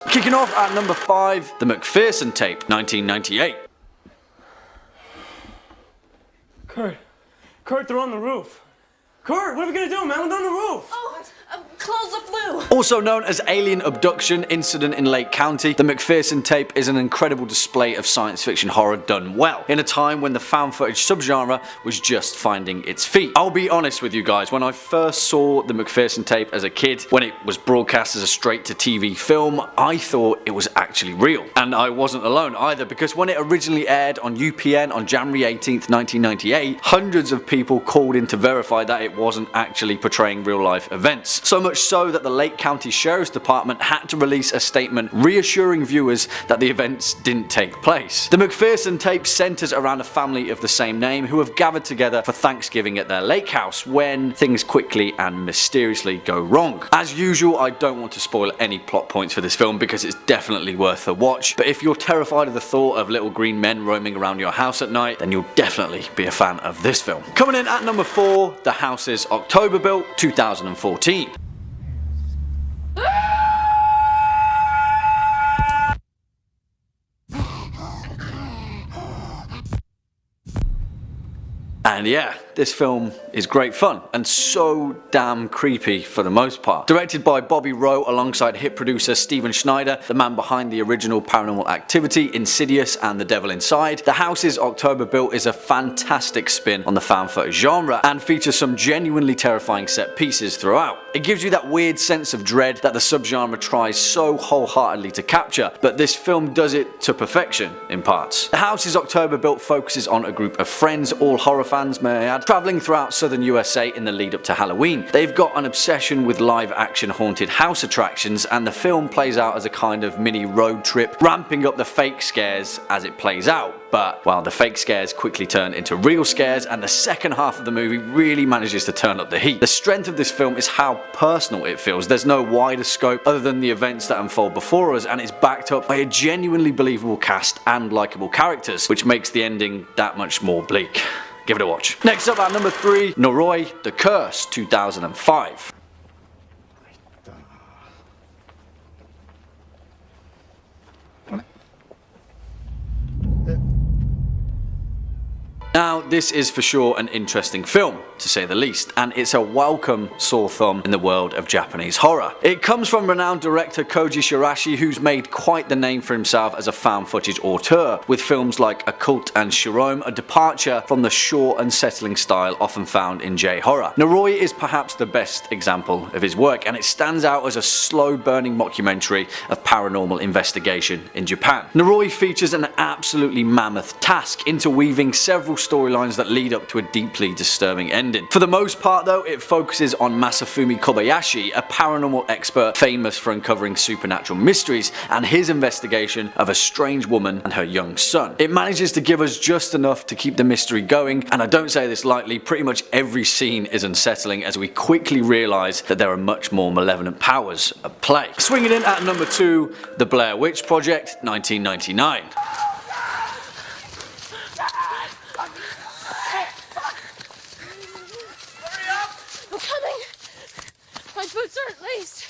Kicking off at number 5, the McPherson tape, 1998. Kurt, they're on the roof. Kurt, what are we gonna do, man? We're on the roof. Oh, close the flue. Also known as Alien Abduction Incident in Lake County, the McPherson tape is an incredible display of science fiction horror done well, in a time when the found footage subgenre was just finding its feet. I'll be honest with you guys, when I first saw the McPherson tape as a kid, when it was broadcast as a straight-to-TV film, I thought it was actually real. And I wasn't alone either, because when it originally aired on UPN on January 18th, 1998, hundreds of people called in to verify that it wasn't actually portraying real-life events. So much so that the Lake County Sheriff's Department had to release a statement reassuring viewers that the events didn't take place. The McPherson tape centers around a family of the same name who have gathered together for Thanksgiving at their lake house when things quickly and mysteriously go wrong. As usual, I don't want to spoil any plot points for this film because it's definitely worth a watch, but if you're terrified of the thought of little green men roaming around your house at night, then you'll definitely be a fan of this film. Coming in at number 4, The House is October Built, 2014. And yeah, this film is great fun and so damn creepy for the most part. Directed by Bobby Rowe alongside hit producer Steven Schneider, the man behind the original Paranormal Activity, Insidious and The Devil Inside, The House is October Built is a fantastic spin on the found footage genre and features some genuinely terrifying set pieces throughout. It gives you that weird sense of dread that the subgenre tries so wholeheartedly to capture, but this film does it to perfection in parts. The House is October Built focuses on a group of friends, all horror fans may I add, travelling throughout southern USA in the lead up to Halloween. They've got an obsession with live action haunted house attractions, and the film plays out as a kind of mini road trip, ramping up the fake scares as it plays out. But, well, the fake scares quickly turn into real scares, and the second half of the movie really manages to turn up the heat. The strength of this film is how personal it feels. There's no wider scope other than the events that unfold before us, and it's backed up by a genuinely believable cast and likeable characters, which makes the ending that much more bleak. Give it a watch. Next up at number 3, Noroi, The Curse, 2005. Now, this is for sure an interesting film, to say the least, and it's a welcome sore thumb in the world of Japanese horror. It comes from renowned director Koji Shirashi, who's made quite the name for himself as a found footage auteur, with films like Occult and Shirome, a departure from the short, unsettling style often found in J-horror. Noroi is perhaps the best example of his work, and it stands out as a slow-burning mockumentary of paranormal investigation in Japan. Noroi features an absolutely mammoth task, interweaving several storylines that lead up to a deeply disturbing ending. For the most part though, it focuses on Masafumi Kobayashi, a paranormal expert famous for uncovering supernatural mysteries, and his investigation of a strange woman and her young son. It manages to give us just enough to keep the mystery going, and I don't say this lightly, pretty much every scene is unsettling as we quickly realise that there are much more malevolent powers at play. Swinging in at number 2, The Blair Witch Project, 1999. My boots aren't laced.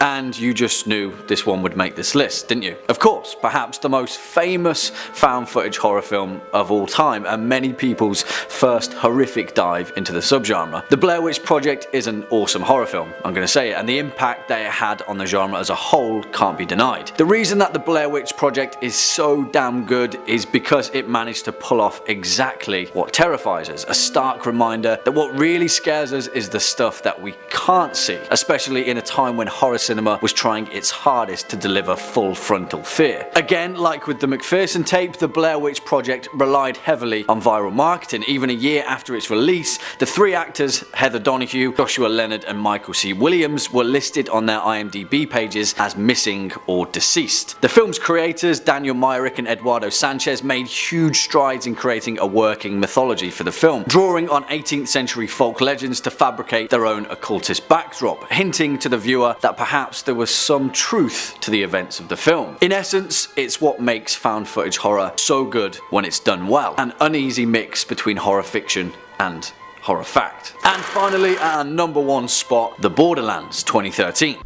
And you just knew this one would make this list, didn't you? Of course, perhaps the most famous found footage horror film of all time, and many people's first horrific dive into the subgenre. The Blair Witch Project is an awesome horror film, I'm gonna say it, and the impact that it had on the genre as a whole can't be denied. The reason that the Blair Witch Project is so damn good is because it managed to pull off exactly what terrifies us, a stark reminder that what really scares us is the stuff that we can't see, especially in a time when horror cinema was trying its hardest to deliver full frontal fear. Again, like with the McPherson tape, the Blair Witch Project relied heavily on viral marketing. Even a year after its release, the 3 actors, Heather Donahue, Joshua Leonard and Michael C. Williams, were listed on their IMDb pages as missing or deceased. The film's creators, Daniel Myrick and Eduardo Sanchez, made huge strides in creating a working mythology for the film, drawing on 18th century folk legends to fabricate their own occultist backdrop, hinting to the viewer that perhaps there was some truth to the events of the film. In essence, it's what makes found footage horror so good when it's done well, an uneasy mix between horror fiction and horror fact. And finally, at our number 1 spot, The Borderlands, 2013.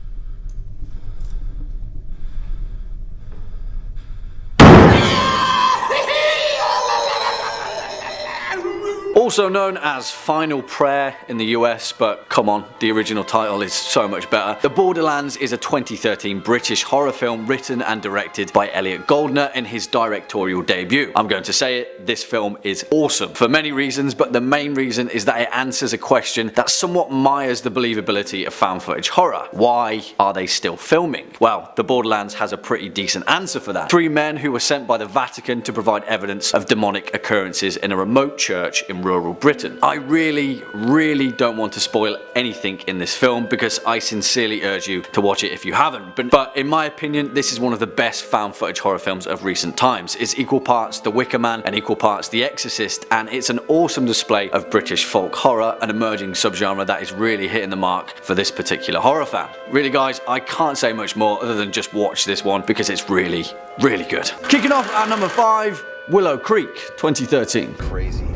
Also known as Final Prayer in the US, but come on, the original title is so much better. The Borderlands is a 2013 British horror film written and directed by Elliot Goldner in his directorial debut. I'm going to say it, this film is awesome for many reasons, but the main reason is that it answers a question that somewhat mires the believability of found footage horror. Why are they still filming? Well, The Borderlands has a pretty decent answer for that. 3 men who were sent by the Vatican to provide evidence of demonic occurrences in a remote church in rural Britain. I really don't want to spoil anything in this film because I sincerely urge you to watch it if you haven't. But in my opinion, this is one of the best found footage horror films of recent times. It's equal parts The Wicker Man and equal parts The Exorcist, and it's an awesome display of British folk horror, an emerging subgenre that is really hitting the mark for this particular horror fan. Really guys, I can't say much more other than just watch this one because it's really good. Kicking off at number 5, Willow Creek, 2013. Crazy.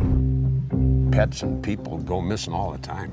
Pets and people go missing all the time.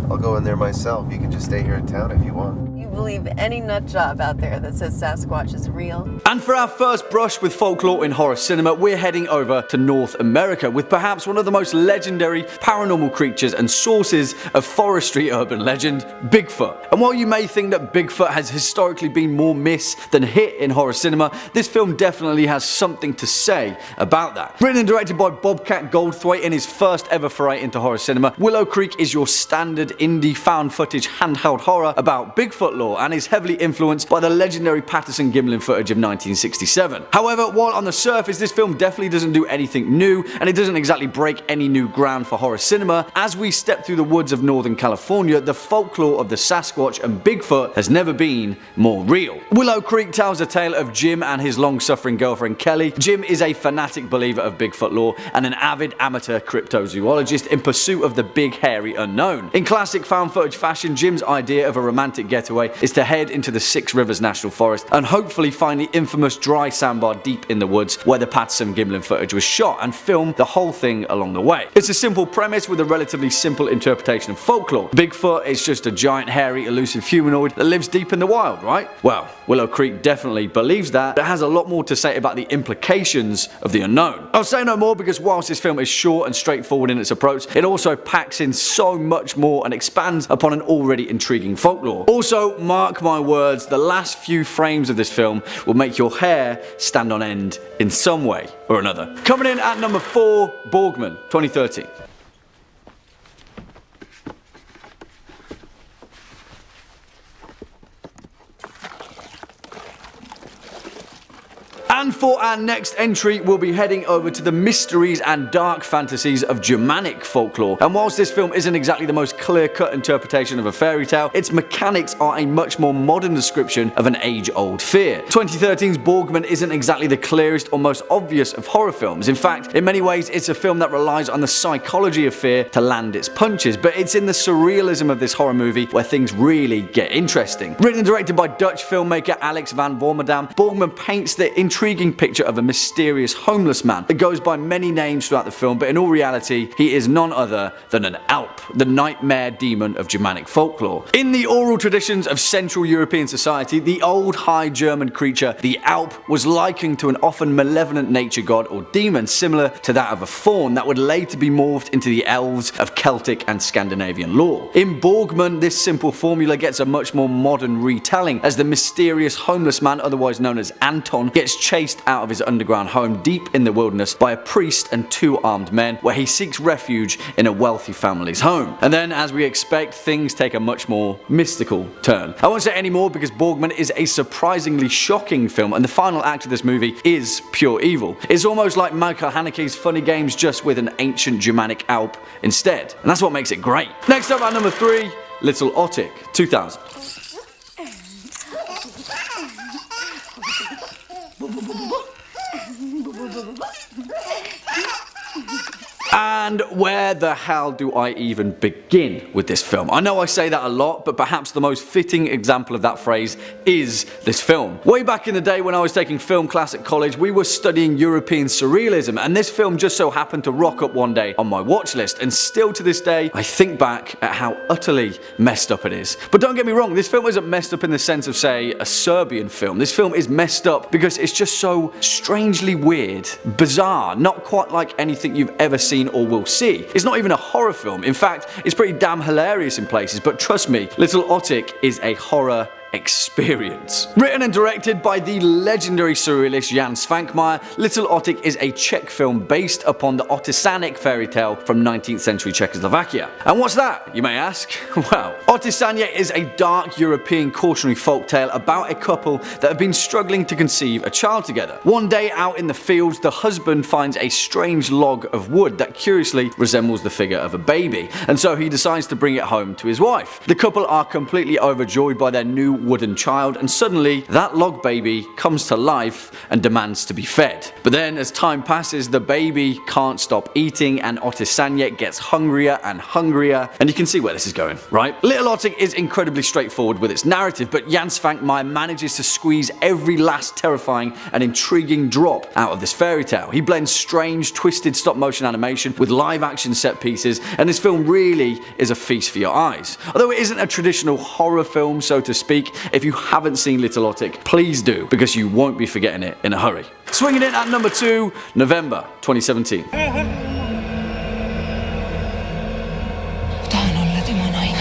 I'll go in there myself. You can just stay here in town if you want. You believe any nut job out there that says Sasquatch is real? And for our first brush with folklore in horror cinema, we're heading over to North America with perhaps one of the most legendary paranormal creatures and sources of forestry urban legend, Bigfoot. And while you may think that Bigfoot has historically been more miss than hit in horror cinema, this film definitely has something to say about that. Written and directed by Bobcat Goldthwait in his first ever foray into horror cinema, Willow Creek is your standard indie found footage handheld horror about Bigfoot lore and is heavily influenced by the legendary Patterson-Gimlin footage of 1967. However, while on the surface this film definitely doesn't do anything new and it doesn't exactly break any new ground for horror cinema, as we step through the woods of Northern California, the folklore of the Sasquatch and Bigfoot has never been more real. Willow Creek tells the tale of Jim and his long-suffering girlfriend Kelly. Jim is a fanatic believer of Bigfoot lore and an avid amateur cryptozoologist in pursuit of the big hairy unknown. In classic found footage fashion, Jim's idea of a romantic getaway is to head into the Six Rivers National Forest and hopefully find the infamous dry sandbar deep in the woods where the Patterson-Gimlin footage was shot and film the whole thing along the way. It's a simple premise with a relatively simple interpretation of folklore. Bigfoot is just a giant hairy elusive humanoid that lives deep in the wild, right? Well, Willow Creek definitely believes that, but it has a lot more to say about the implications of the unknown. I'll say no more because whilst this film is short and straightforward in its approach, it also packs in so much more and expands upon an already intriguing folklore. Also, mark my words, the last few frames of this film will make your hair stand on end in some way or another. Coming in at number 4, Borgman, 2013. And for our next entry, we'll be heading over to the mysteries and dark fantasies of Germanic folklore. And whilst this film isn't exactly the most clear-cut interpretation of a fairy tale, its mechanics are a much more modern description of an age-old fear. 2013's Borgman isn't exactly the clearest or most obvious of horror films. In fact, in many ways, it's a film that relies on the psychology of fear to land its punches, but it's in the surrealism of this horror movie where things really get interesting. Written and directed by Dutch filmmaker Alex van Vormerdam, Borgman paints the intriguing picture of a mysterious homeless man that goes by many names throughout the film, but in all reality, he is none other than an Alp, the nightmare demon of Germanic folklore. In the oral traditions of Central European society, the old High German creature, the Alp, was likened to an often malevolent nature god or demon similar to that of a faun that would later be morphed into the elves of Celtic and Scandinavian lore. In Borgman, this simple formula gets a much more modern retelling as the mysterious homeless man, otherwise known as Anton, gets chased out of his underground home deep in the wilderness by a priest and 2 armed men, where he seeks refuge in a wealthy family's home. And then, as we expect, things take a much more mystical turn. I won't say any more because Borgman is a surprisingly shocking film, and the final act of this movie is pure evil. It's almost like Michael Haneke's Funny Games, just with an ancient Germanic Alp instead. And that's what makes it great. Next up at number 3, Little Otik, 2000. And where the hell do I even begin with this film? I know I say that a lot, but perhaps the most fitting example of that phrase is this film. Way back in the day when I was taking film class at college, we were studying European surrealism, and this film just so happened to rock up one day on my watch list, and still to this day, I think back at how utterly messed up it is. But don't get me wrong, this film isn't messed up in the sense of, say, a Serbian film. This film is messed up because it's just so strangely weird, bizarre, not quite like anything you've ever seen seen or will see. It's not even a horror film. In fact, it's pretty damn hilarious in places, but trust me, Little Otic is a horror experience. Written and directed by the legendary surrealist Jan Svankmajer, Little Otic is a Czech film based upon the Otisanic fairy tale from 19th century Czechoslovakia. And what's that, you may ask? Well, Otisania is a dark European cautionary folktale about a couple that have been struggling to conceive a child together. One day out in the fields, the husband finds a strange log of wood that curiously resembles the figure of a baby, and so he decides to bring it home to his wife. The couple are completely overjoyed by their new wooden child, and suddenly that log baby comes to life and demands to be fed. But then as time passes, the baby can't stop eating and Otisania gets hungrier and hungrier, and you can see where this is going, right? Little Otic is incredibly straightforward with its narrative, but Jan Svankmajer manages to squeeze every last terrifying and intriguing drop out of this fairy tale. He blends strange, twisted stop motion animation with live action set pieces, and this film really is a feast for your eyes. Although it isn't a traditional horror film, so to speak, if you haven't seen Little Otic, please do, because you won't be forgetting it in a hurry. Swinging in at number 2, November 2017. Tahan olla tema naine.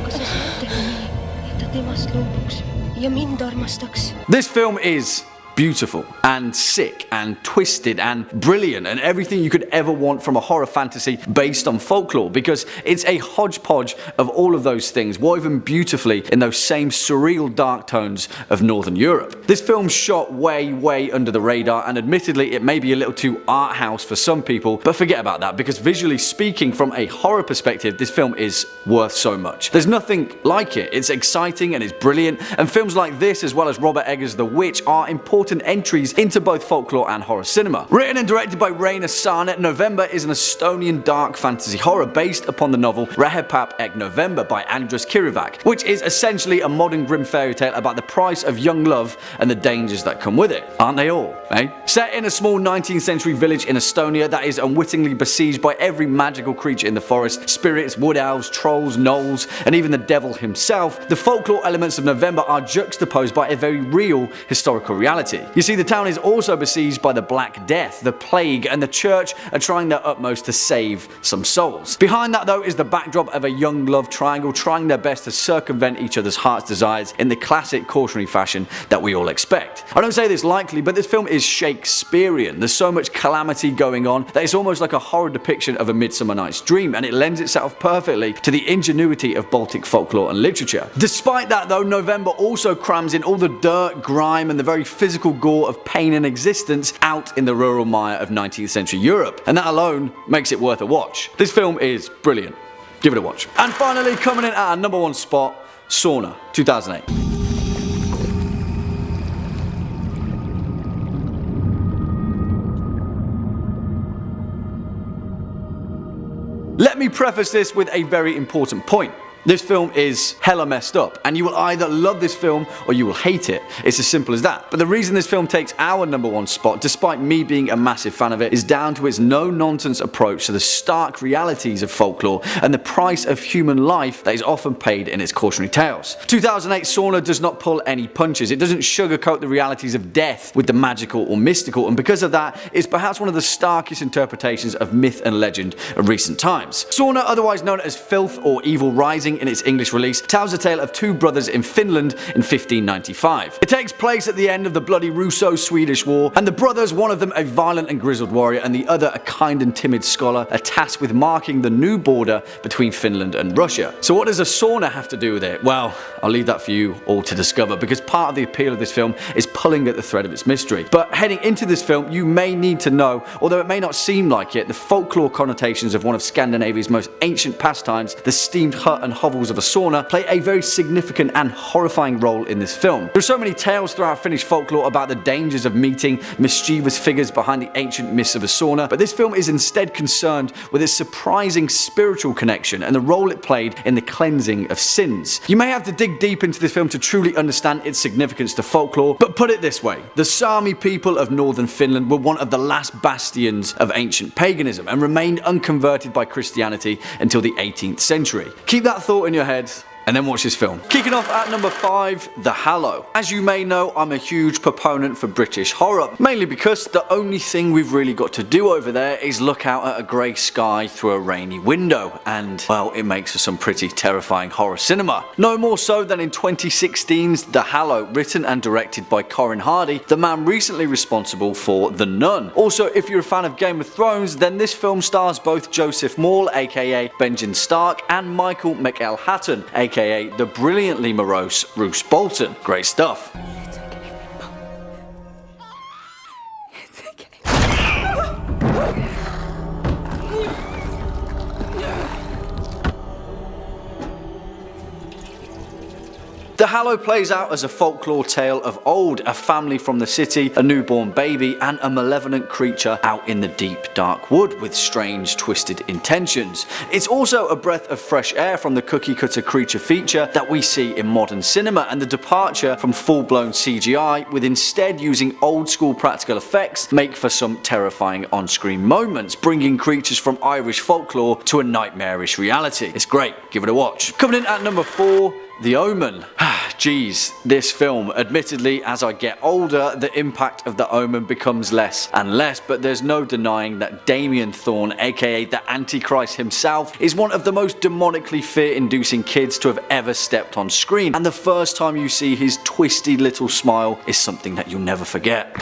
Kas sa saad teha nii, et ta temast loobuks ja mind armastaks? This film is beautiful and sick and twisted and brilliant and everything you could ever want from a horror fantasy based on folklore, because it's a hodgepodge of all of those things woven beautifully in those same surreal dark tones of Northern Europe. This film shot way under the radar, and admittedly it may be a little too art house for some people, but forget about that, because visually speaking, from a horror perspective, this film is worth so much. There's nothing like it. It's exciting and it's brilliant, and films like this, as well as Robert Eggers' The Witch, are important entries into both folklore and horror cinema. Written and directed by Reina Sarnet, November is an Estonian dark fantasy horror based upon the novel Rehepap Ek November by Andrus Kirivak, which is essentially a modern grim fairy tale about the price of young love and the dangers that come with it. Aren't they all, eh? Set in a small 19th century village in Estonia that is unwittingly besieged by every magical creature in the forest, spirits, wood elves, trolls, gnolls, and even the devil himself, the folklore elements of November are juxtaposed by a very real historical reality. You see, the town is also besieged by the Black Death, the Plague, and the church are trying their utmost to save some souls. Behind that though is the backdrop of a young love triangle trying their best to circumvent each other's heart's desires in the classic cautionary fashion that we all expect. I don't say this lightly, but this film is Shakespearean. There's so much calamity going on that it's almost like a horror depiction of A Midsummer Night's Dream, and it lends itself perfectly to the ingenuity of Baltic folklore and literature. Despite that though, November also crams in all the dirt, grime, and the very physical gore of pain and existence out in the rural mire of 19th century Europe, and that alone makes it worth a watch. This film is brilliant. Give it a watch. And finally, coming in at our number 1 spot, Sauna, 2008. Let me preface this with a very important point. This film is hella messed up, and you will either love this film or you will hate it. It's as simple as that. But the reason this film takes our number 1 spot, despite me being a massive fan of it, is down to its no-nonsense approach to the stark realities of folklore and the price of human life that is often paid in its cautionary tales. 2008 Sauna does not pull any punches. It doesn't sugarcoat the realities of death with the magical or mystical, and because of that, it's perhaps one of the starkest interpretations of myth and legend of recent times. Sauna, otherwise known as Filth or Evil Rising in its English release, tells the tale of 2 brothers in Finland in 1595. It takes place at the end of the bloody Russo-Swedish War, and the brothers, one of them a violent and grizzled warrior and the other a kind and timid scholar, are tasked with marking the new border between Finland and Russia. So what does a sauna have to do with it? Well, I'll leave that for you all to discover, because part of the appeal of this film is pulling at the thread of its mystery. But heading into this film, you may need to know, although it may not seem like it, the folklore connotations of one of Scandinavia's most ancient pastimes, the steamed hut and hovels of a sauna, play a very significant and horrifying role in this film. There are so many tales throughout Finnish folklore about the dangers of meeting mischievous figures behind the ancient myths of a sauna, but this film is instead concerned with its surprising spiritual connection and the role it played in the cleansing of sins. You may have to dig deep into this film to truly understand its significance to folklore, but put it this way, the Sami people of northern Finland were one of the last bastions of ancient paganism and remained unconverted by Christianity until the 18th century. Keep that thought in your head and then watch this film. Kicking off at number 5, The Hallow. As you may know, I'm a huge proponent for British horror, mainly because the only thing we've really got to do over there is look out at a grey sky through a rainy window, and well, it makes for some pretty terrifying horror cinema. No more so than in 2016's The Hallow, written and directed by Corin Hardy, the man recently responsible for The Nun. Also, if you're a fan of Game of Thrones, then this film stars both Joseph Maul, aka Benjen Stark, and Michael McElhatton, aka the brilliantly morose Roose Bolton. Great stuff. The Hallow plays out as a folklore tale of old, a family from the city, a newborn baby, and a malevolent creature out in the deep dark wood with strange twisted intentions. It's also a breath of fresh air from the cookie cutter creature feature that we see in modern cinema, and the departure from full blown CGI with instead using old school practical effects make for some terrifying on screen moments, bringing creatures from Irish folklore to a nightmarish reality. It's great, give it a watch. Coming in at number 4, The Omen. Geez, this film. Admittedly, as I get older, the impact of The Omen becomes less and less, but there's no denying that Damien Thorne, aka the Antichrist himself, is one of the most demonically fear-inducing kids to have ever stepped on screen, and the first time you see his twisty little smile is something that you'll never forget.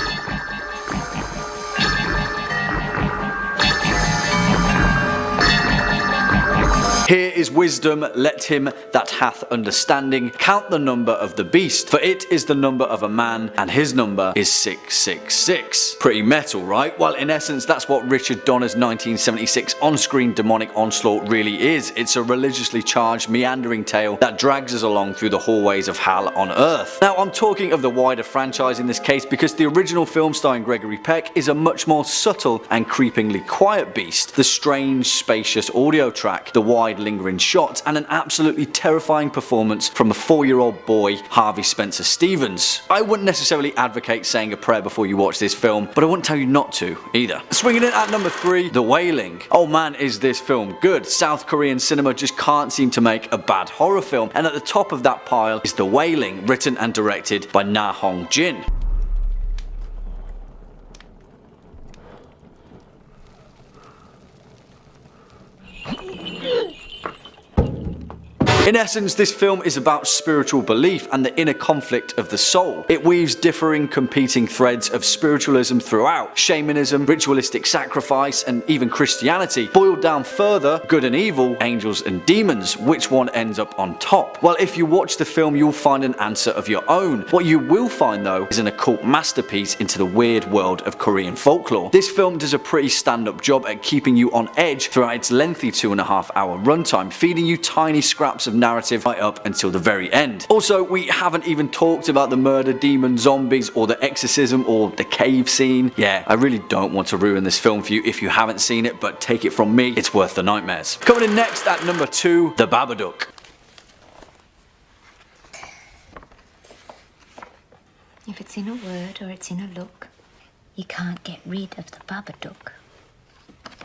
Here is wisdom, let him that hath understanding count the number of the beast, for it is the number of a man, and his number is 666. Pretty metal, right? Well, in essence, that's what Richard Donner's 1976 on-screen demonic onslaught really is. It's a religiously charged, meandering tale that drags us along through the hallways of hell on earth. Now, I'm talking of the wider franchise in this case because the original film starring Gregory Peck is a much more subtle and creepingly quiet beast. The strange, spacious audio track, the wide lingering shots, and an absolutely terrifying performance from a 4-year-old boy, Harvey Spencer Stevens. I wouldn't necessarily advocate saying a prayer before you watch this film, but I wouldn't tell you not to either. Swinging in at number 3, The Wailing. Oh man, is this film good. South Korean cinema just can't seem to make a bad horror film, and at the top of that pile is The Wailing, written and directed by Na Hong Jin. In essence, this film is about spiritual belief and the inner conflict of the soul. It weaves differing, competing threads of spiritualism throughout, shamanism, ritualistic sacrifice, and even Christianity. Boiled down further, good and evil, angels and demons, which one ends up on top? Well, if you watch the film, you'll find an answer of your own. What you will find, though, is an occult masterpiece into the weird world of Korean folklore. This film does a pretty stand-up job at keeping you on edge throughout its lengthy 2.5-hour runtime, feeding you tiny scraps of narrative right up until the very end. Also, we haven't even talked about the murder, demon, zombies, or the exorcism, or the cave scene. Yeah, I really don't want to ruin this film for you if you haven't seen it, but take it from me, it's worth the nightmares. Coming in next at number 2, The Babadook. If it's in a word or it's in a look, you can't get rid of the Babadook.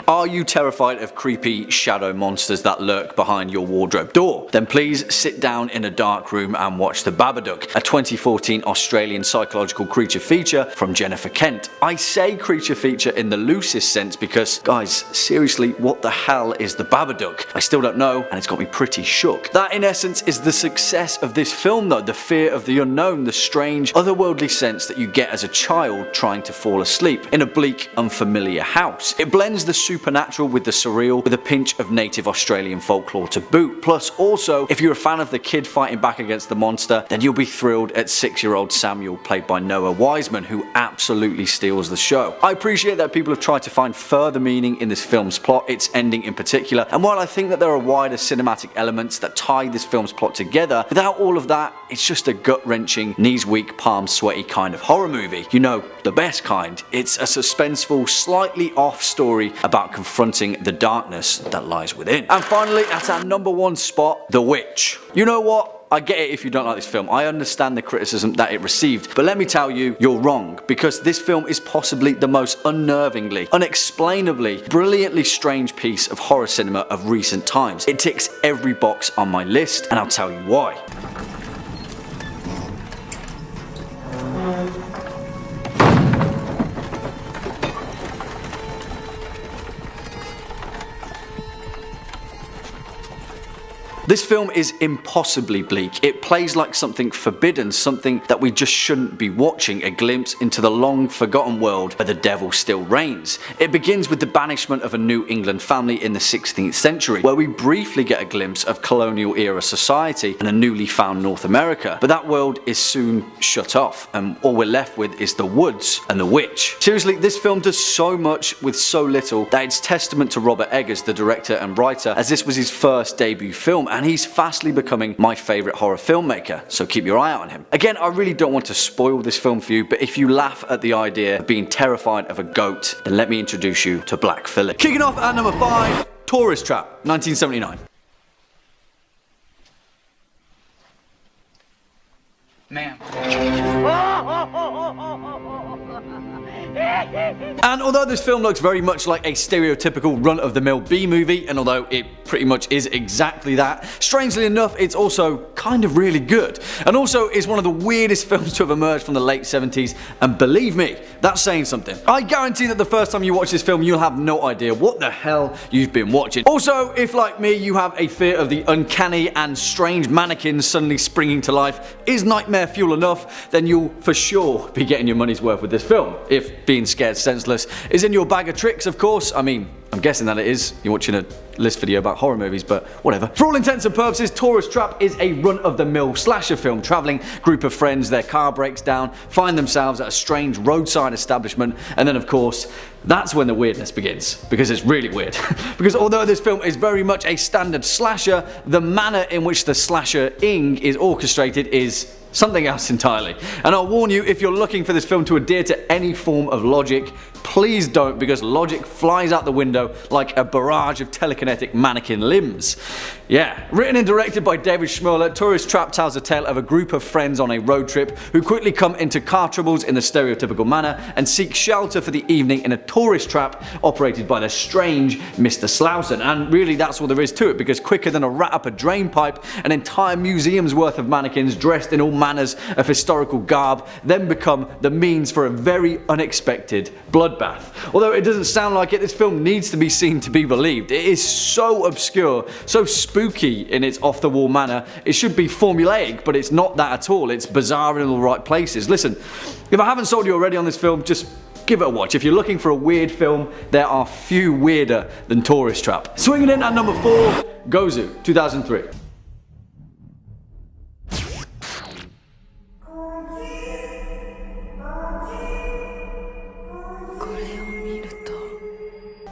Are you terrified of creepy shadow monsters that lurk behind your wardrobe door? Then please sit down in a dark room and watch The Babadook, a 2014 Australian psychological creature feature from Jennifer Kent. I say creature feature in the loosest sense because, guys, seriously, what the hell is The Babadook? I still don't know, and it's got me pretty shook. That, in essence, is the success of this film though, the fear of the unknown, the strange, otherworldly sense that you get as a child trying to fall asleep in a bleak, unfamiliar house. It blends the supernatural with the surreal, with a pinch of native Australian folklore to boot. Plus, also, if you're a fan of the kid fighting back against the monster, then you'll be thrilled at 6-year-old Samuel, played by Noah Wiseman, who absolutely steals the show. I appreciate that people have tried to find further meaning in this film's plot, its ending in particular, and while I think that there are wider cinematic elements that tie this film's plot together, without all of that, it's just a gut-wrenching, knees-weak, palms-sweaty kind of horror movie. You know, the best kind. It's a suspenseful, slightly off story about confronting the darkness that lies within. And finally, at our number 1 spot, The Witch. You know what? I get it if you don't like this film, I understand the criticism that it received, but let me tell you, you're wrong, because this film is possibly the most unnervingly, unexplainably, brilliantly strange piece of horror cinema of recent times. It ticks every box on my list, and I'll tell you why. This film is impossibly bleak. It plays like something forbidden, something that we just shouldn't be watching, a glimpse into the long forgotten world where the devil still reigns. It begins with the banishment of a New England family in the 16th century, where we briefly get a glimpse of colonial era society and a newly found North America, but that world is soon shut off, and all we're left with is the woods and the witch. Seriously, this film does so much with so little that it's testament to Robert Eggers, the director and writer, as this was his first debut film, and he's fastly becoming my favourite horror filmmaker, so keep your eye out on him. Again, I really don't want to spoil this film for you, but if you laugh at the idea of being terrified of a goat, then let me introduce you to Black Phillip. Kicking off at number 5, Tourist Trap, 1979. Ma'am. And although this film looks very much like a stereotypical run-of-the-mill B-movie, and although it pretty much is exactly that, strangely enough it's also kind of really good. And also is one of the weirdest films to have emerged from the late 70s, and believe me, that's saying something. I guarantee that the first time you watch this film you'll have no idea what the hell you've been watching. Also, if like me you have a fear of the uncanny and strange mannequins suddenly springing to life is nightmare fuel enough, then you'll for sure be getting your money's worth with this film. If being scared senseless is in your bag of tricks, of course. I mean, I'm guessing that it is. You're watching a list video about horror movies, but whatever. For all intents and purposes, Tourist Trap is a run-of-the-mill slasher film. Travelling group of friends, their car breaks down, find themselves at a strange roadside establishment, and then of course, that's when the weirdness begins, because it's really weird. Because although this film is very much a standard slasher, the manner in which the slasher-ing is orchestrated is something else entirely. And I'll warn you, if you're looking for this film to adhere to any form of logic, please don't, because logic flies out the window like a barrage of telekinetic mannequin limbs. Yeah, written and directed by David Schmoller, Tourist Trap tells the tale of a group of friends on a road trip who quickly come into car troubles in the stereotypical manner and seek shelter for the evening in a tourist trap operated by the strange Mr. Slauson. And really that's all there is to it, because quicker than a rat up a drain pipe, an entire museum's worth of mannequins dressed in all manners of historical garb then become the means for a very unexpected bloodbath. Although it doesn't sound like it, this film needs to be seen to be believed. It is so obscure, so spooky in its off-the-wall manner. It should be formulaic, but it's not that at all. It's bizarre in all the right places. Listen, if I haven't sold you already on this film, just give it a watch. If you're looking for a weird film, there are few weirder than Tourist Trap. Swinging in at number 4, Gozu, 2003.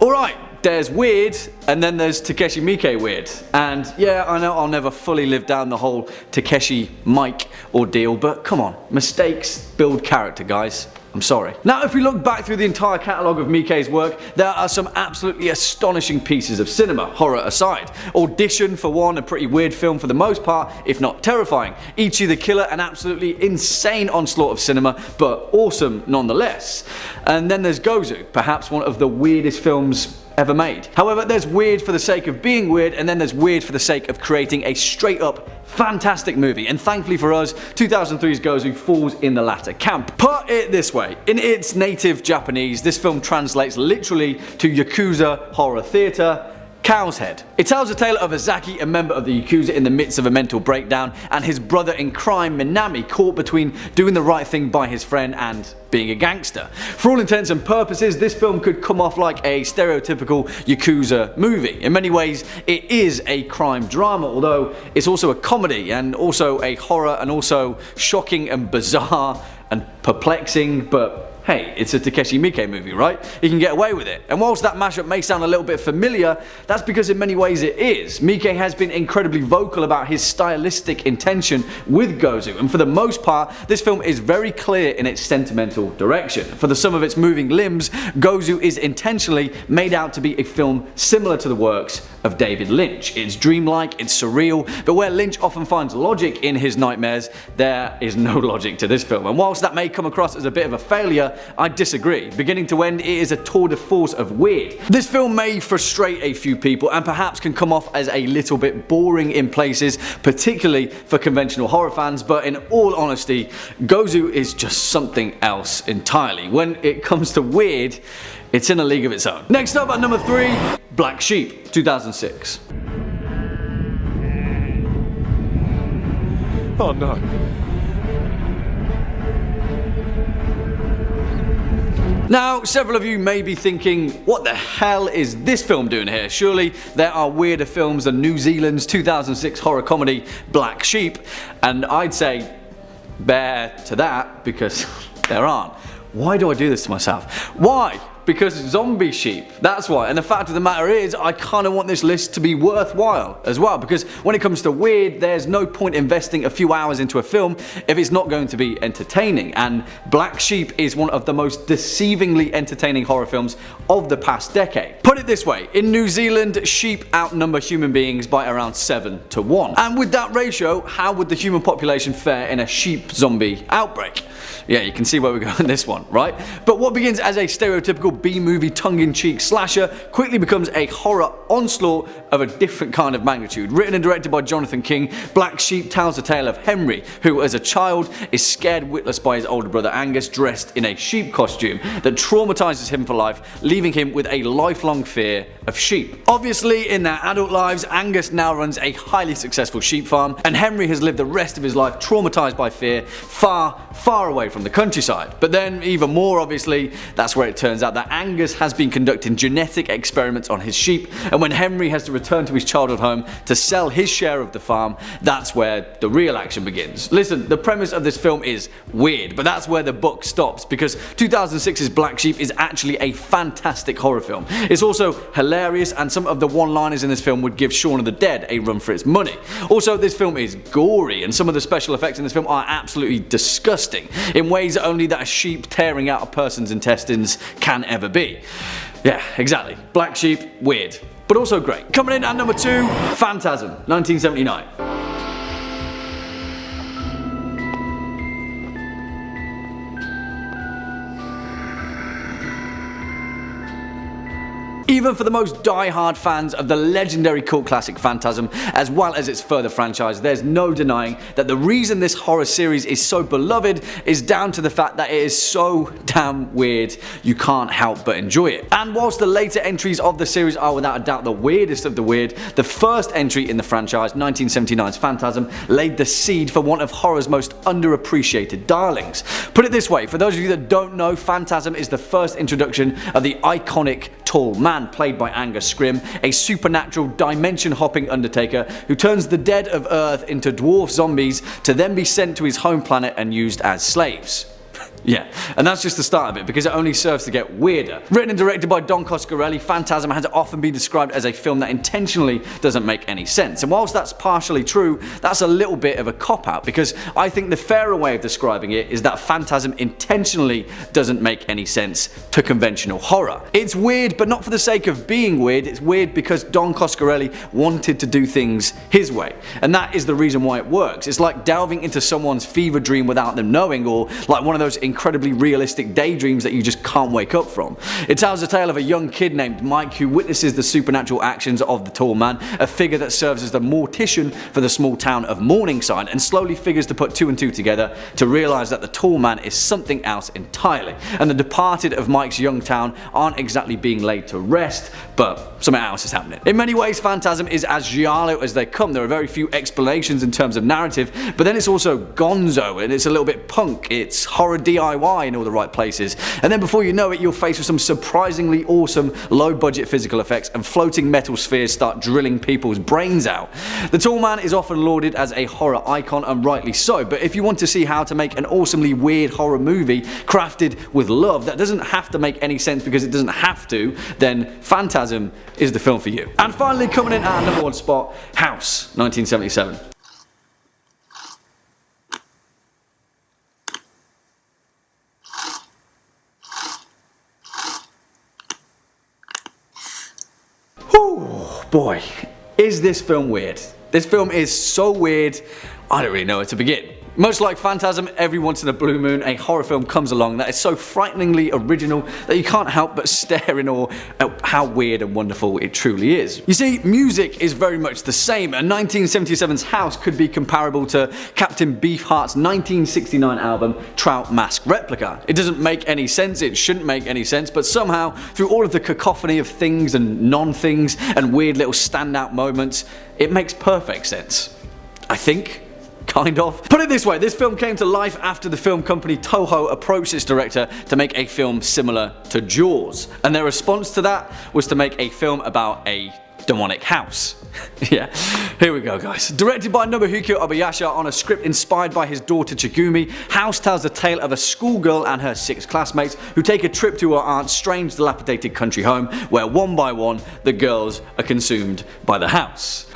Alright, there's weird, and then there's Takeshi Miike weird. And yeah, I know I'll never fully live down the whole Takeshi Mike ordeal, but come on, mistakes build character, guys. I'm sorry. Now, if we look back through the entire catalogue of Miike's work, there are some absolutely astonishing pieces of cinema, horror aside. Audition, for one, a pretty weird film for the most part, if not terrifying. Ichi the Killer, an absolutely insane onslaught of cinema, but awesome nonetheless. And then there's Gozu, perhaps one of the weirdest films ever made. However, there's weird for the sake of being weird, and then there's weird for the sake of creating a straight up fantastic movie, and thankfully for us, 2003's Gozu falls in the latter camp. Put it this way, in its native Japanese, this film translates literally to Yakuza horror theatre, Cow's Head. It tells the tale of Azaki, a member of the Yakuza in the midst of a mental breakdown, and his brother in crime, Minami, caught between doing the right thing by his friend and being a gangster. For all intents and purposes, this film could come off like a stereotypical Yakuza movie. In many ways, it is a crime drama, although it's also a comedy, and also a horror, and also shocking and bizarre and perplexing, but hey, it's a Takeshi Miike movie, right? He can get away with it. And whilst that mashup may sound a little bit familiar, that's because in many ways it is. Miike has been incredibly vocal about his stylistic intention with Gozu, and for the most part, this film is very clear in its sentimental direction. For the sum of its moving limbs, Gozu is intentionally made out to be a film similar to the works of David Lynch. It's dreamlike, it's surreal, but where Lynch often finds logic in his nightmares, there is no logic to this film. And whilst that may come across as a bit of a failure, I disagree. Beginning to end, it is a tour de force of weird. This film may frustrate a few people and perhaps can come off as a little bit boring in places, particularly for conventional horror fans, but in all honesty, Gozu is just something else entirely. When it comes to weird, it's in a league of its own. Next up at number 3, Black Sheep, 2006. Oh no. Now, several of you may be thinking, what the hell is this film doing here? Surely there are weirder films than New Zealand's 2006 horror comedy Black Sheep, and I'd say bear to that because there aren't. Why do I do this to myself? Why? Because zombie sheep, that's why. And the fact of the matter is, I kind of want this list to be worthwhile as well, because when it comes to weird, there's no point investing a few hours into a film if it's not going to be entertaining, and Black Sheep is one of the most deceivingly entertaining horror films of the past decade. Put it this way, in New Zealand, sheep outnumber human beings by around 7-1. And with that ratio, how would the human population fare in a sheep zombie outbreak? Yeah, you can see where we're going in this one, right? But what begins as a stereotypical B-movie tongue-in-cheek slasher quickly becomes a horror onslaught of a different kind of magnitude. Written and directed by Jonathan King, Black Sheep tells the tale of Henry, who as a child is scared witless by his older brother Angus dressed in a sheep costume that traumatizes him for life, leaving him with a lifelong fear of sheep. Obviously, in their adult lives, Angus now runs a highly successful sheep farm, and Henry has lived the rest of his life traumatized by fear, far, far away from the countryside. But then, even more obviously, that's where it turns out that Angus has been conducting genetic experiments on his sheep, and when Henry has to return to his childhood home to sell his share of the farm, that's where the real action begins. Listen, the premise of this film is weird, but that's where the book stops, because 2006's Black Sheep is actually a fantastic horror film. It's also hilarious, and some of the one-liners in this film would give Shaun of the Dead a run for its money. Also, this film is gory, and some of the special effects in this film are absolutely disgusting, in ways only that a sheep tearing out a person's intestines can ever be. Yeah, exactly. Black Sheep, weird, but also great. Coming in at number 2, Phantasm, 1979. Even for the most die-hard fans of the legendary cult classic Phantasm, as well as its further franchise, there's no denying that the reason this horror series is so beloved is down to the fact that it is so damn weird you can't help but enjoy it. And whilst the later entries of the series are without a doubt the weirdest of the weird, the first entry in the franchise, 1979's Phantasm, laid the seed for one of horror's most underappreciated darlings. Put it this way, for those of you that don't know, Phantasm is the first introduction of the iconic Tall Man, played by Angus Scrimm, a supernatural dimension-hopping undertaker who turns the dead of Earth into dwarf zombies to then be sent to his home planet and used as slaves. Yeah, and that's just the start of it, because it only serves to get weirder. Written and directed by Don Coscarelli, Phantasm has often been described as a film that intentionally doesn't make any sense. And whilst that's partially true, that's a little bit of a cop-out, because I think the fairer way of describing it is that Phantasm intentionally doesn't make any sense to conventional horror. It's weird, but not for the sake of being weird, it's weird because Don Coscarelli wanted to do things his way. And that is the reason why it works. It's like delving into someone's fever dream without them knowing, or like one of those incredibly realistic daydreams that you just can't wake up from. It tells the tale of a young kid named Mike who witnesses the supernatural actions of the Tall Man, a figure that serves as the mortician for the small town of Morningside, and slowly figures to put 2 and 2 together to realise that the Tall Man is something else entirely. And the departed of Mike's young town aren't exactly being laid to rest, but something else is happening. In many ways, Phantasm is as giallo as they come. There are very few explanations in terms of narrative, but then it's also gonzo, and it's a little bit punk, it's horror DIY DIY in all the right places, and then before you know it, you're faced with some surprisingly awesome low-budget physical effects and floating metal spheres start drilling people's brains out. The Tall Man is often lauded as a horror icon, and rightly so, but if you want to see how to make an awesomely weird horror movie crafted with love that doesn't have to make any sense because it doesn't have to, then Phantasm is the film for you. And finally, coming in at number 1 spot, House, 1977. Boy, is this film weird. This film is so weird, I don't really know where to begin. Much like Phantasm, every once in a blue moon a horror film comes along that is so frighteningly original that you can't help but stare in awe at how weird and wonderful it truly is. You see, music is very much the same, and 1977's House could be comparable to Captain Beefheart's 1969 album Trout Mask Replica. It doesn't make any sense, it shouldn't make any sense, but somehow, through all of the cacophony of things and non-things and weird little standout moments, it makes perfect sense. I think. Kind of. Put it this way, this film came to life after the film company Toho approached its director to make a film similar to Jaws, and their response to that was to make a film about a demonic house. Yeah, here we go guys. Directed by Nobuhiko Obayasha on a script inspired by his daughter Chigumi, House tells the tale of a schoolgirl and her 6 classmates who take a trip to her aunt's strange dilapidated country home where one by one the girls are consumed by the house.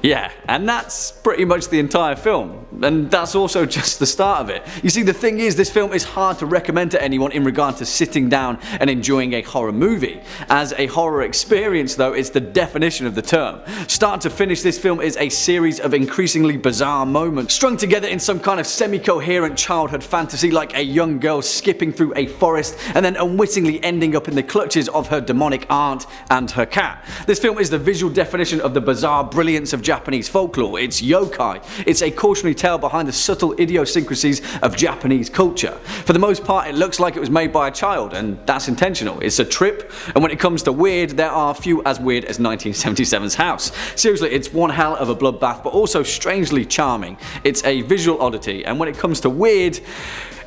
Yeah, and that's pretty much the entire film, and that's also just the start of it. You see, the thing is, this film is hard to recommend to anyone in regard to sitting down and enjoying a horror movie. As a horror experience though, it's the definition of the term. Start to finish, this film is a series of increasingly bizarre moments, strung together in some kind of semi-coherent childhood fantasy, like a young girl skipping through a forest and then unwittingly ending up in the clutches of her demonic aunt and her cat. This film is the visual definition of the bizarre brilliance of Japanese folklore. It's yokai. It's a cautionary tale behind the subtle idiosyncrasies of Japanese culture. For the most part, it looks like it was made by a child, and that's intentional. It's a trip, and when it comes to weird, there are few as weird as 1977's House. Seriously, it's one hell of a bloodbath, but also strangely charming. It's a visual oddity, and when it comes to weird,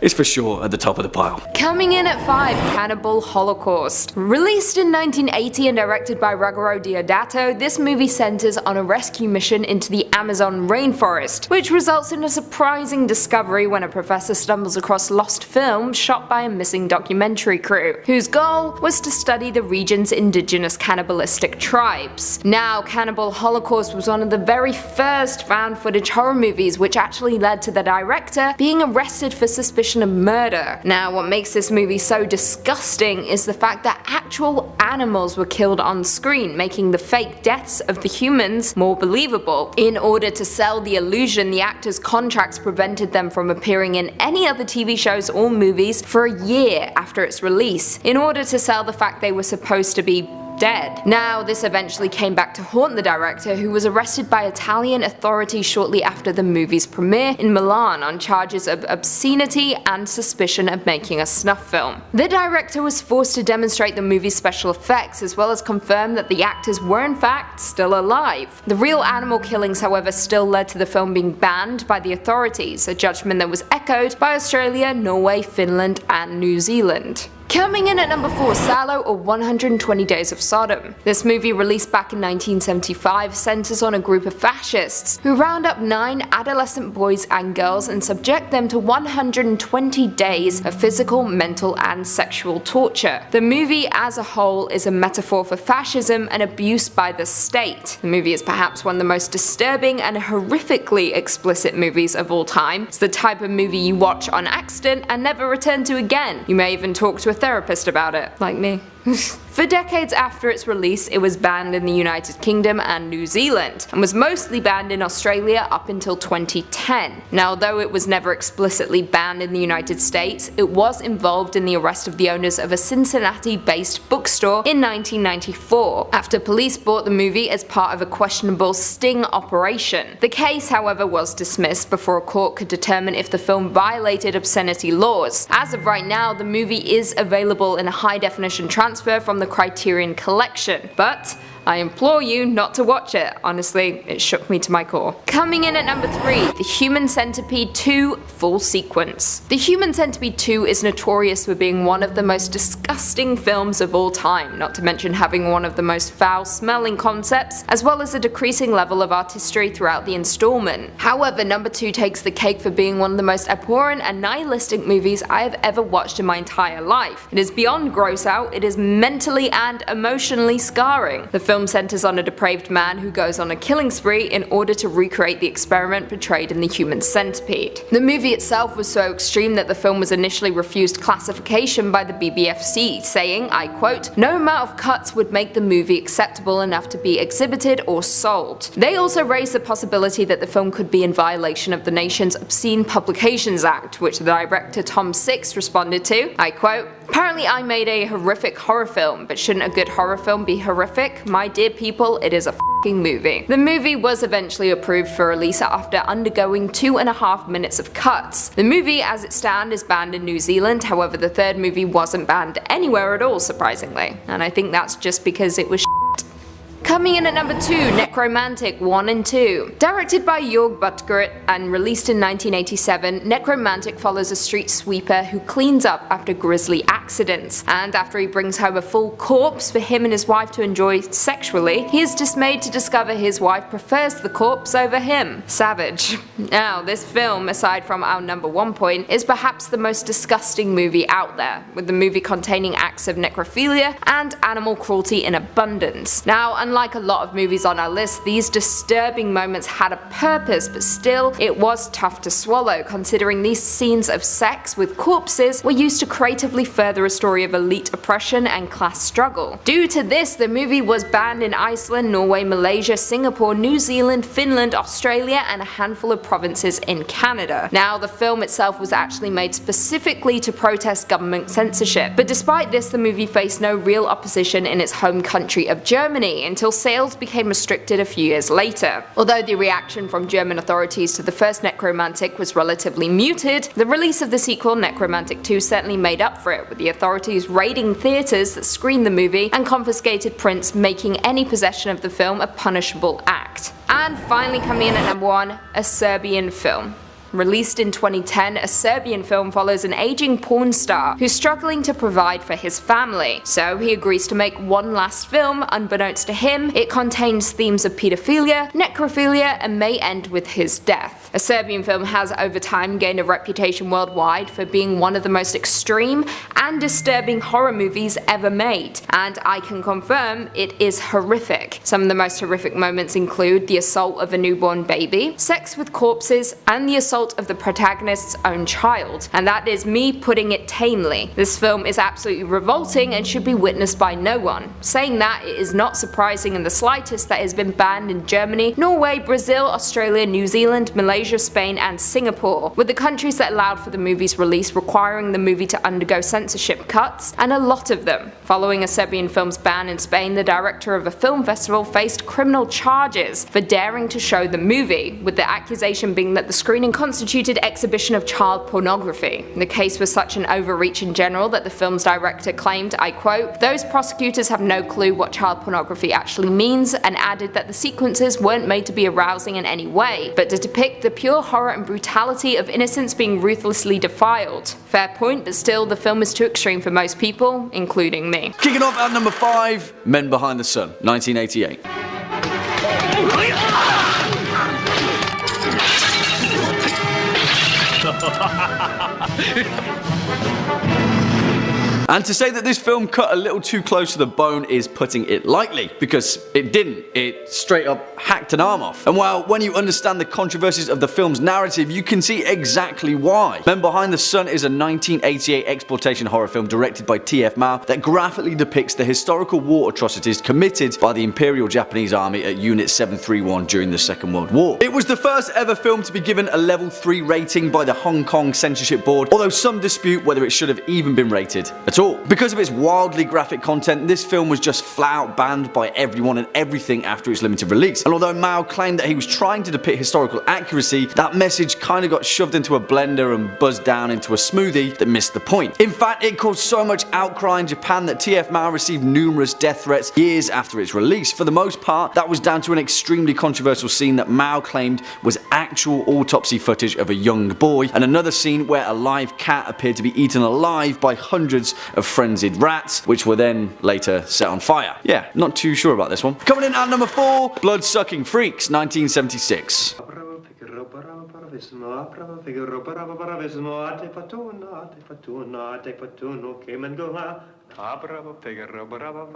it's for sure at the top of the pile. Coming in at 5, Cannibal Holocaust. Released in 1980 and directed by Ruggero Deodato, this movie centers on a rescue mission into the Amazon rainforest, which results in a surprising discovery when a professor stumbles across lost film shot by a missing documentary crew, whose goal was to study the region's indigenous cannibalistic tribes. Now, Cannibal Holocaust was one of the very first found footage horror movies, which actually led to the director being arrested for suspicion of murder. Now, what makes this movie so disgusting is the fact that actual animals were killed on screen, making the fake deaths of the humans more believable. In order to sell the illusion, the actors' contracts prevented them from appearing in any other TV shows or movies for a year after its release, in order to sell the fact they were supposed to be dead. Now, this eventually came back to haunt the director, who was arrested by Italian authorities shortly after the movie's premiere in Milan on charges of obscenity and suspicion of making a snuff film. The director was forced to demonstrate the movie's special effects, as well as confirm that the actors were in fact still alive. The real animal killings, however, still led to the film being banned by the authorities, a judgment that was echoed by Australia, Norway, Finland, and New Zealand. Coming in at number 4, Salò or 120 Days of Sodom. This movie, released back in 1975, centers on a group of fascists who round up 9 adolescent boys and girls and subject them to 120 days of physical, mental, and sexual torture. The movie as a whole is a metaphor for fascism and abuse by the state. The movie is perhaps one of the most disturbing and horrifically explicit movies of all time. It's the type of movie you watch on accident and never return to again. You may even talk to a therapist about it, like me. For decades after its release, it was banned in the United Kingdom and New Zealand, and was mostly banned in Australia up until 2010. Now, although it was never explicitly banned in the United States, it was involved in the arrest of the owners of a Cincinnati-based bookstore in 1994, after police bought the movie as part of a questionable sting operation. The case, however, was dismissed before a court could determine if the film violated obscenity laws. As of right now, the movie is available in a high-definition transfer from the Criterion Collection, but I implore you not to watch it. Honestly, it shook me to my core. Coming in at number 3, The Human Centipede 2 full sequence. The Human Centipede 2 is notorious for being one of the most disgusting films of all time, not to mention having one of the most foul-smelling concepts, as well as a decreasing level of artistry throughout the installment. However, number 2 takes the cake for being one of the most abhorrent and nihilistic movies I have ever watched in my entire life. It is beyond gross out, it is mentally and emotionally scarring. The film centers on a depraved man who goes on a killing spree in order to recreate the experiment portrayed in The Human Centipede. The movie itself was so extreme that the film was initially refused classification by the BBFC, saying, I quote, "No amount of cuts would make the movie acceptable enough to be exhibited or sold." They also raised the possibility that the film could be in violation of the nation's Obscene Publications Act, which the director Tom Six responded to, I quote, "Apparently I made a horrific horror film, but shouldn't a good horror film be horrific? My dear people, it is a f***ing movie." The movie was eventually approved for release after undergoing 2.5 minutes of cuts. The movie as it stands is banned in New Zealand, however the third movie wasn't banned anywhere at all, surprisingly, and I think that's just because it was Coming in at number 2, Necromantic 1 and 2. Directed by Jörg Buttgereit and released in 1987, Necromantic follows a street sweeper who cleans up after grisly accidents, and after he brings home a full corpse for him and his wife to enjoy sexually, he is dismayed to discover his wife prefers the corpse over him. Savage. Now, this film, aside from our number 1 point, is perhaps the most disgusting movie out there, with the movie containing acts of necrophilia and animal cruelty in abundance. Now, unlike a lot of movies on our list, these disturbing moments had a purpose, but still, it was tough to swallow, considering these scenes of sex with corpses were used to creatively further a story of elite oppression and class struggle. Due to this, the movie was banned in Iceland, Norway, Malaysia, Singapore, New Zealand, Finland, Australia, and a handful of provinces in Canada. Now, the film itself was actually made specifically to protest government censorship, but despite this, the movie faced no real opposition in its home country of Germany until sales became restricted a few years later. Although the reaction from German authorities to the first Necromantic was relatively muted, the release of the sequel Necromantic 2 certainly made up for it, with the authorities raiding theatres that screened the movie and confiscated prints, making any possession of the film a punishable act. And finally coming in at number 1, a Serbian film. Released in 2010, a Serbian film follows an aging porn star who's struggling to provide for his family. So he agrees to make one last film. Unbeknownst to him, it contains themes of pedophilia, necrophilia, and may end with his death. A Serbian film has over time gained a reputation worldwide for being one of the most extreme and disturbing horror movies ever made, and I can confirm it is horrific. Some of the most horrific moments include the assault of a newborn baby, sex with corpses, and the assault of the protagonist's own child, and that is me putting it tamely. This film is absolutely revolting and should be witnessed by no one. Saying that, it is not surprising in the slightest that it has been banned in Germany, Norway, Brazil, Australia, New Zealand, Malaysia, Spain, and Singapore, with the countries that allowed for the movie's release requiring the movie to undergo censorship cuts, and a lot of them. Following a Serbian film's ban in Spain, the director of a film festival faced criminal charges for daring to show the movie, with the accusation being that the screening constituted exhibition of child pornography. The case was such an overreach in general that the film's director claimed, I quote, "Those prosecutors have no clue what child pornography actually means," and added that the sequences weren't made to be arousing in any way, but to depict the pure horror and brutality of innocence being ruthlessly defiled. Fair point, but still the film is too extreme for most people, including me. Kicking off at number 5, Men Behind the Sun, 1988. And to say that this film cut a little too close to the bone is putting it lightly, because it didn't. It straight up hacked an arm off. And while when you understand the controversies of the film's narrative, you can see exactly why. Men Behind the Sun is a 1988 exploitation horror film directed by T.F. Mao that graphically depicts the historical war atrocities committed by the Imperial Japanese Army at Unit 731 during the Second World War. It was the first ever film to be given a level 3 rating by the Hong Kong Censorship Board, although some dispute whether it should have even been rated at all. all. Because of its wildly graphic content, this film was just flat out banned by everyone and everything after its limited release. And although Mao claimed that he was trying to depict historical accuracy, that message kind of got shoved into a blender and buzzed down into a smoothie that missed the point. In fact, it caused so much outcry in Japan that TF Mao received numerous death threats years after its release. For the most part, that was down to an extremely controversial scene that Mao claimed was actual autopsy footage of a young boy, and another scene where a live cat appeared to be eaten alive by hundreds of frenzied rats, which were then later set on fire. Yeah, not too sure about this one. Coming in at number 4, Blood-Sucking Freaks, 1976.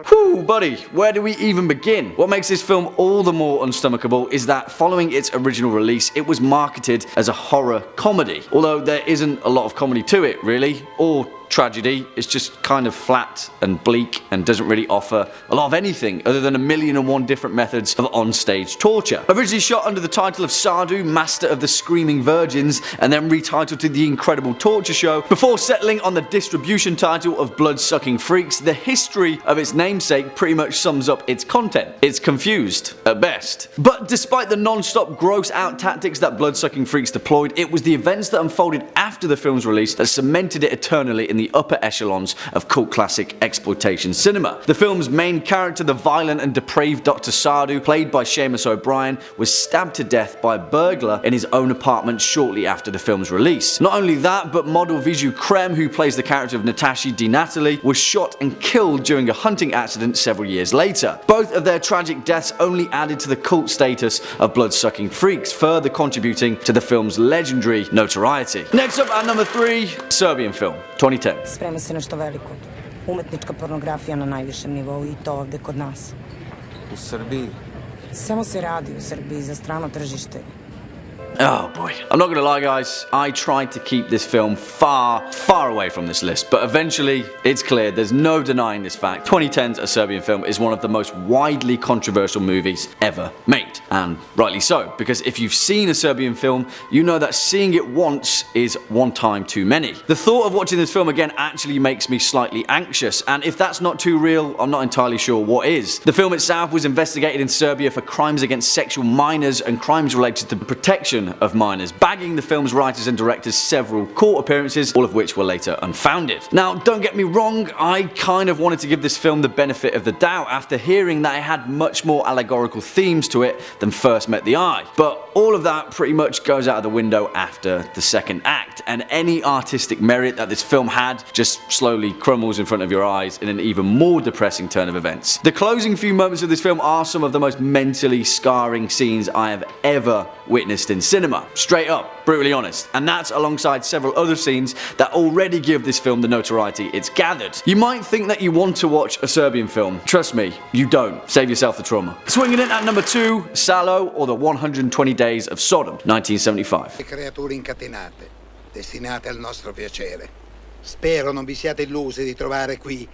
Whew, buddy, where do we even begin? What makes this film all the more unstomachable is that following its original release, it was marketed as a horror comedy. Although there isn't a lot of comedy to it, really, or tragedy. It's just kind of flat and bleak and doesn't really offer a lot of anything other than 1,000,001 different methods of onstage torture. Originally shot under the title of Sadhu, Master of the Screaming Virgins, and then retitled to The Incredible Torture Show, before settling on the distribution title of Blood-Sucking Freaks, the history of its namesake pretty much sums up its content. It's confused, at best. But despite the non-stop gross-out tactics that Blood-Sucking Freaks deployed, it was the events that unfolded after the film's release that cemented it eternally in the upper echelons of cult classic exploitation cinema. The film's main character, the violent and depraved Dr. Sadhu, played by Seamus O'Brien, was stabbed to death by a burglar in his own apartment shortly after the film's release. Not only that, but model Viju Krem, who plays the character of Natashi Di Natale, was shot and killed during a hunting accident several years later. Both of their tragic deaths only added to the cult status of Blood-Sucking Freaks, further contributing to the film's legendary notoriety. Next up at number 3, Serbian film, 2010. Sprema se nešto veliko. Umetnička pornografija na najvišem nivou i to ovde kod nas. U Srbiji? Samo se radi u Srbiji za strano tržište. Oh boy. I'm not gonna lie, guys, I tried to keep this film far away from this list, but eventually it's clear, there's no denying this fact. 2010's A Serbian Film is one of the most widely controversial movies ever made, and rightly so, because if you've seen a Serbian film, you know that seeing it once is one time too many. The thought of watching this film again actually makes me slightly anxious, and if that's not too real, I'm not entirely sure what is. The film itself was investigated in Serbia for crimes against sexual minors and crimes related to the protection of minors, bagging the film's writers and directors several court appearances, all of which were later unfounded. Now, don't get me wrong, I kind of wanted to give this film the benefit of the doubt after hearing that it had much more allegorical themes to it than first met the eye. But all of that pretty much goes out of the window after the second act, and any artistic merit that this film had just slowly crumbles in front of your eyes in an even more depressing turn of events. The closing few moments of this film are some of the most mentally scarring scenes I have ever witnessed in cinema. Straight up, brutally honest. And that's alongside several other scenes that already give this film the notoriety it's gathered. You might think that you want to watch a Serbian film. Trust me, you don't. Save yourself the trauma. Swinging in at number 2, Salo, or the 120 Days of Sodom, 1975. Creature incatenate, destinate al nostro piacere. Spero non vi siate illusi di trovare qui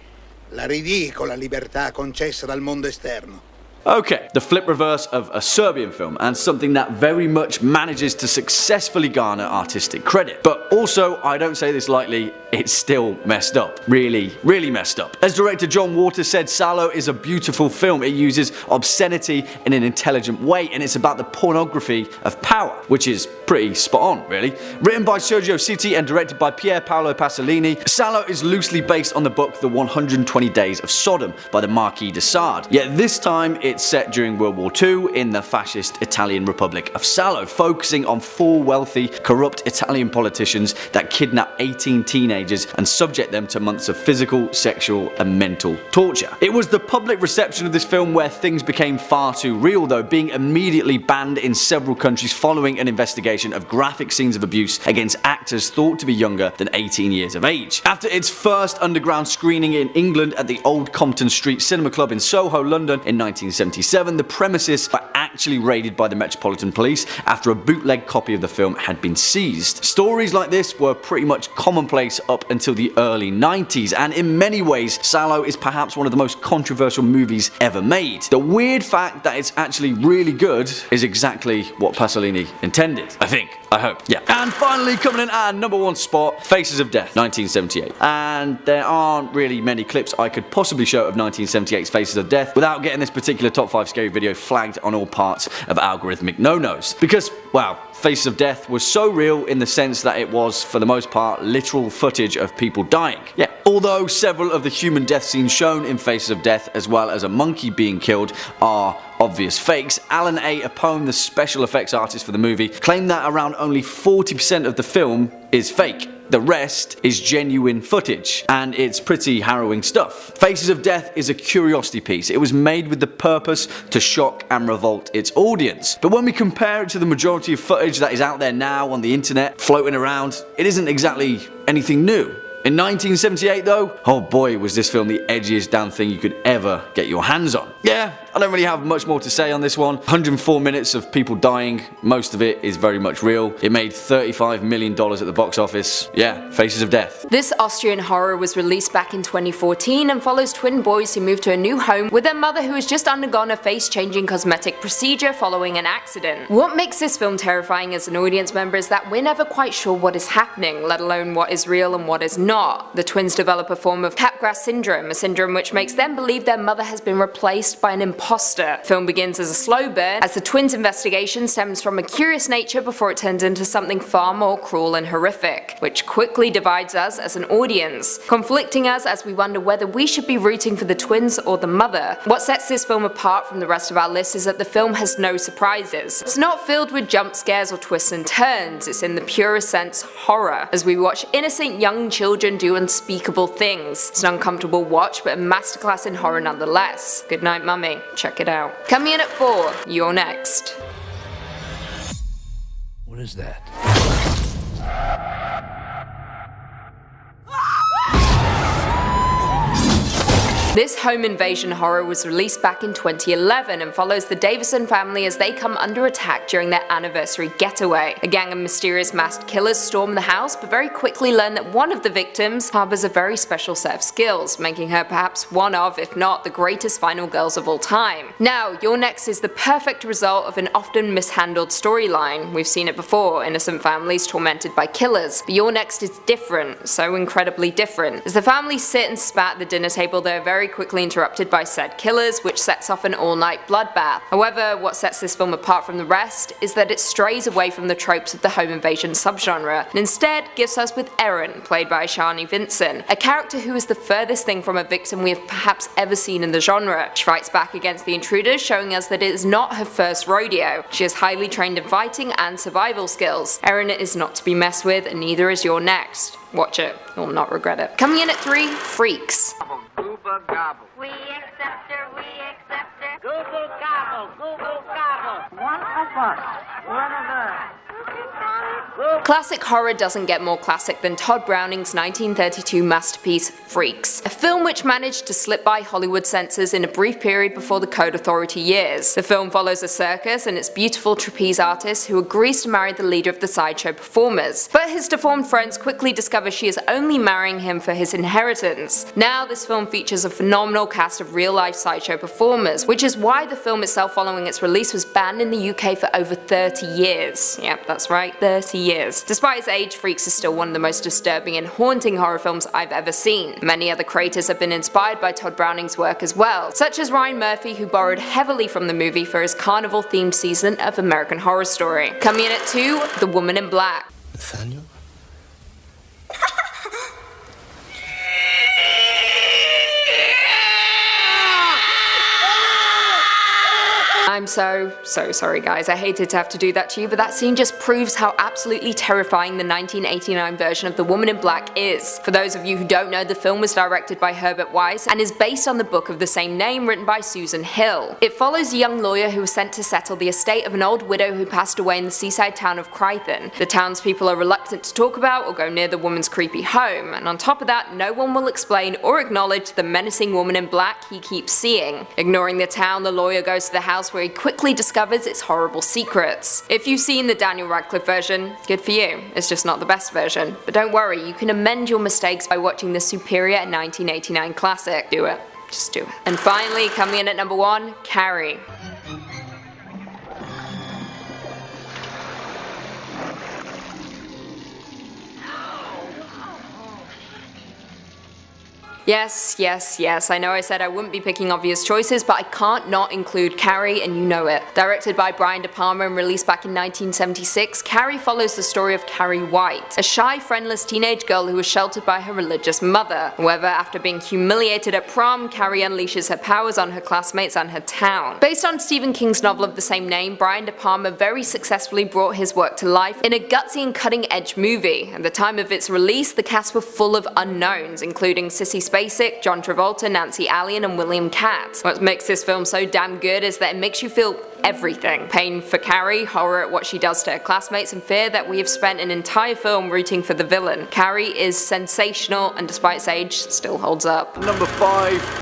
la ridicola libertà concessa dal mondo esterno. Okay, the flip reverse of a Serbian film, and something that very much manages to successfully garner artistic credit. But also, I don't say this lightly, it's still messed up. Really, really messed up. As director John Waters said, Salo is a beautiful film. It uses obscenity in an intelligent way, and it's about the pornography of power, which is pretty spot on, really. Written by Sergio Citti and directed by Pier Paolo Pasolini, Salo is loosely based on the book The 120 Days of Sodom by the Marquis de Sade. Yet this time, it's set during World War II in the fascist Italian Republic of Salo, focusing on 4 wealthy, corrupt Italian politicians that kidnap 18 teenagers and subject them to months of physical, sexual, and mental torture. It was the public reception of this film where things became far too real, though, being immediately banned in several countries following an investigation of graphic scenes of abuse against actors thought to be younger than 18 years of age. After its first underground screening in England at the Old Compton Street Cinema Club in Soho, London in 1977, the premises were actually raided by the Metropolitan Police after a bootleg copy of the film had been seized. Stories like this were pretty much commonplace up until the early 90s, and in many ways Salo is perhaps one of the most controversial movies ever made. The weird fact that it's actually really good is exactly what Pasolini intended. I hope. Yeah. And finally, coming in at number 1 spot, Faces of Death, 1978. And there aren't really many clips I could possibly show of 1978's Faces of Death without getting this particular top 5 scary video flagged on all parts of algorithmic no-nos. Because, wow, Faces of Death was so real in the sense that it was, for the most part, literal footage of people dying. Yeah. Although several of the human death scenes shown in Faces of Death, as well as a monkey being killed, are obvious fakes, Alan A. Apone, the special effects artist for the movie, claimed that around only 40% of the film is fake. The rest is genuine footage, and it's pretty harrowing stuff. Faces of Death is a curiosity piece. It was made with the purpose to shock and revolt its audience. But when we compare it to the majority of footage that is out there now on the internet, floating around, it isn't exactly anything new. In 1978 though, oh boy was this film the edgiest damn thing you could ever get your hands on. Yeah, I don't really have much more to say on this one. 104 minutes of people dying, most of it is very much real. It made $35 million at the box office. Yeah, Faces of Death. This Austrian horror was released back in 2014 and follows twin boys who move to a new home with their mother who has just undergone a face-changing cosmetic procedure following an accident. What makes this film terrifying as an audience member is that we're never quite sure what is happening, let alone what is real and what is not. The twins develop a form of Capgras syndrome, a syndrome which makes them believe their mother has been replaced by an imposter. The film begins as a slow burn, as the twins' investigation stems from a curious nature before it turns into something far more cruel and horrific, which quickly divides us as an audience, conflicting us as we wonder whether we should be rooting for the twins or the mother. What sets this film apart from the rest of our list is that the film has no surprises. It's not filled with jump scares or twists and turns, it's in the purest sense horror, as we watch innocent young children do unspeakable things. It's an uncomfortable watch, but a masterclass in horror nonetheless. Good night, mummy. Check it out. Coming in at 4, You're Next. What is that? This home invasion horror was released back in 2011 and follows the Davison family as they come under attack during their anniversary getaway. A gang of mysterious masked killers storm the house, but very quickly learn that one of the victims harbors a very special set of skills, making her perhaps one of, if not the greatest final girls of all time. Now, You're Next is the perfect result of an often mishandled storyline. We've seen it before, innocent families tormented by killers, but You're Next is different, so incredibly different. As the family sit and spat at the dinner table, they're very quickly interrupted by said killers, which sets off an all-night bloodbath. However, what sets this film apart from the rest is that it strays away from the tropes of the home invasion subgenre, and instead gives us with Erin, played by Shani Vincent, a character who is the furthest thing from a victim we have perhaps ever seen in the genre. She fights back against the intruders, showing us that it is not her first rodeo. She is highly trained in fighting and survival skills. Erin is not to be messed with, and neither is You're Next. Watch it, you'll not regret it. Coming in at 3, Freaks. We accept her, we accept her. Google gobble, Google gobble. One of us, one of us. Classic horror doesn't get more classic than Todd Browning's 1932 masterpiece Freaks, a film which managed to slip by Hollywood censors in a brief period before the Code Authority years. The film follows a circus and its beautiful trapeze artist who agrees to marry the leader of the sideshow performers, but his deformed friends quickly discover she is only marrying him for his inheritance. Now this film features a phenomenal cast of real-life sideshow performers, which is why the film itself following its release was banned in the UK for over 30 years. Yep, that's right, 30 years. Despite its age, Freaks is still one of the most disturbing and haunting horror films I've ever seen. Many other creators have been inspired by Todd Browning's work as well, such as Ryan Murphy, who borrowed heavily from the movie for his carnival-themed season of American Horror Story. Coming in at 2, The Woman in Black. Nathaniel? I'm so sorry guys, I hated to have to do that to you, but that scene just proves how absolutely terrifying the 1989 version of The Woman in Black is. For those of you who don't know, the film was directed by Herbert Weiss and is based on the book of the same name written by Susan Hill. It follows a young lawyer who was sent to settle the estate of an old widow who passed away in the seaside town of Crichton. The townspeople are reluctant to talk about or go near the woman's creepy home, and on top of that, no one will explain or acknowledge the menacing woman in black he keeps seeing. Ignoring the town, the lawyer goes to the house where he quickly discovers its horrible secrets. If you've seen the Daniel Radcliffe version, good for you. It's just not the best version. But don't worry, you can amend your mistakes by watching the superior 1989 classic. Do it. Just do it. And finally, coming in at number 1, Carrie. Yes, I know I said I wouldn't be picking obvious choices, but I can't not include Carrie, and you know it. Directed by Brian De Palma and released back in 1976, Carrie follows the story of Carrie White, a shy, friendless teenage girl who was sheltered by her religious mother. However, after being humiliated at prom, Carrie unleashes her powers on her classmates and her town. Based on Stephen King's novel of the same name, Brian De Palma very successfully brought his work to life in a gutsy and cutting-edge movie. At the time of its release, the cast were full of unknowns, including Sissy Spacek, John Travolta, Nancy Allen, and William Katt. What makes this film so damn good is that it makes you feel everything. Pain for Carrie, horror at what she does to her classmates, and fear that we have spent an entire film rooting for the villain. Carrie is sensational, and despite its age, still holds up. Number 5.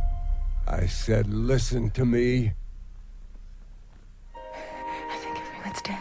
I said, listen to me. I think everyone's dead.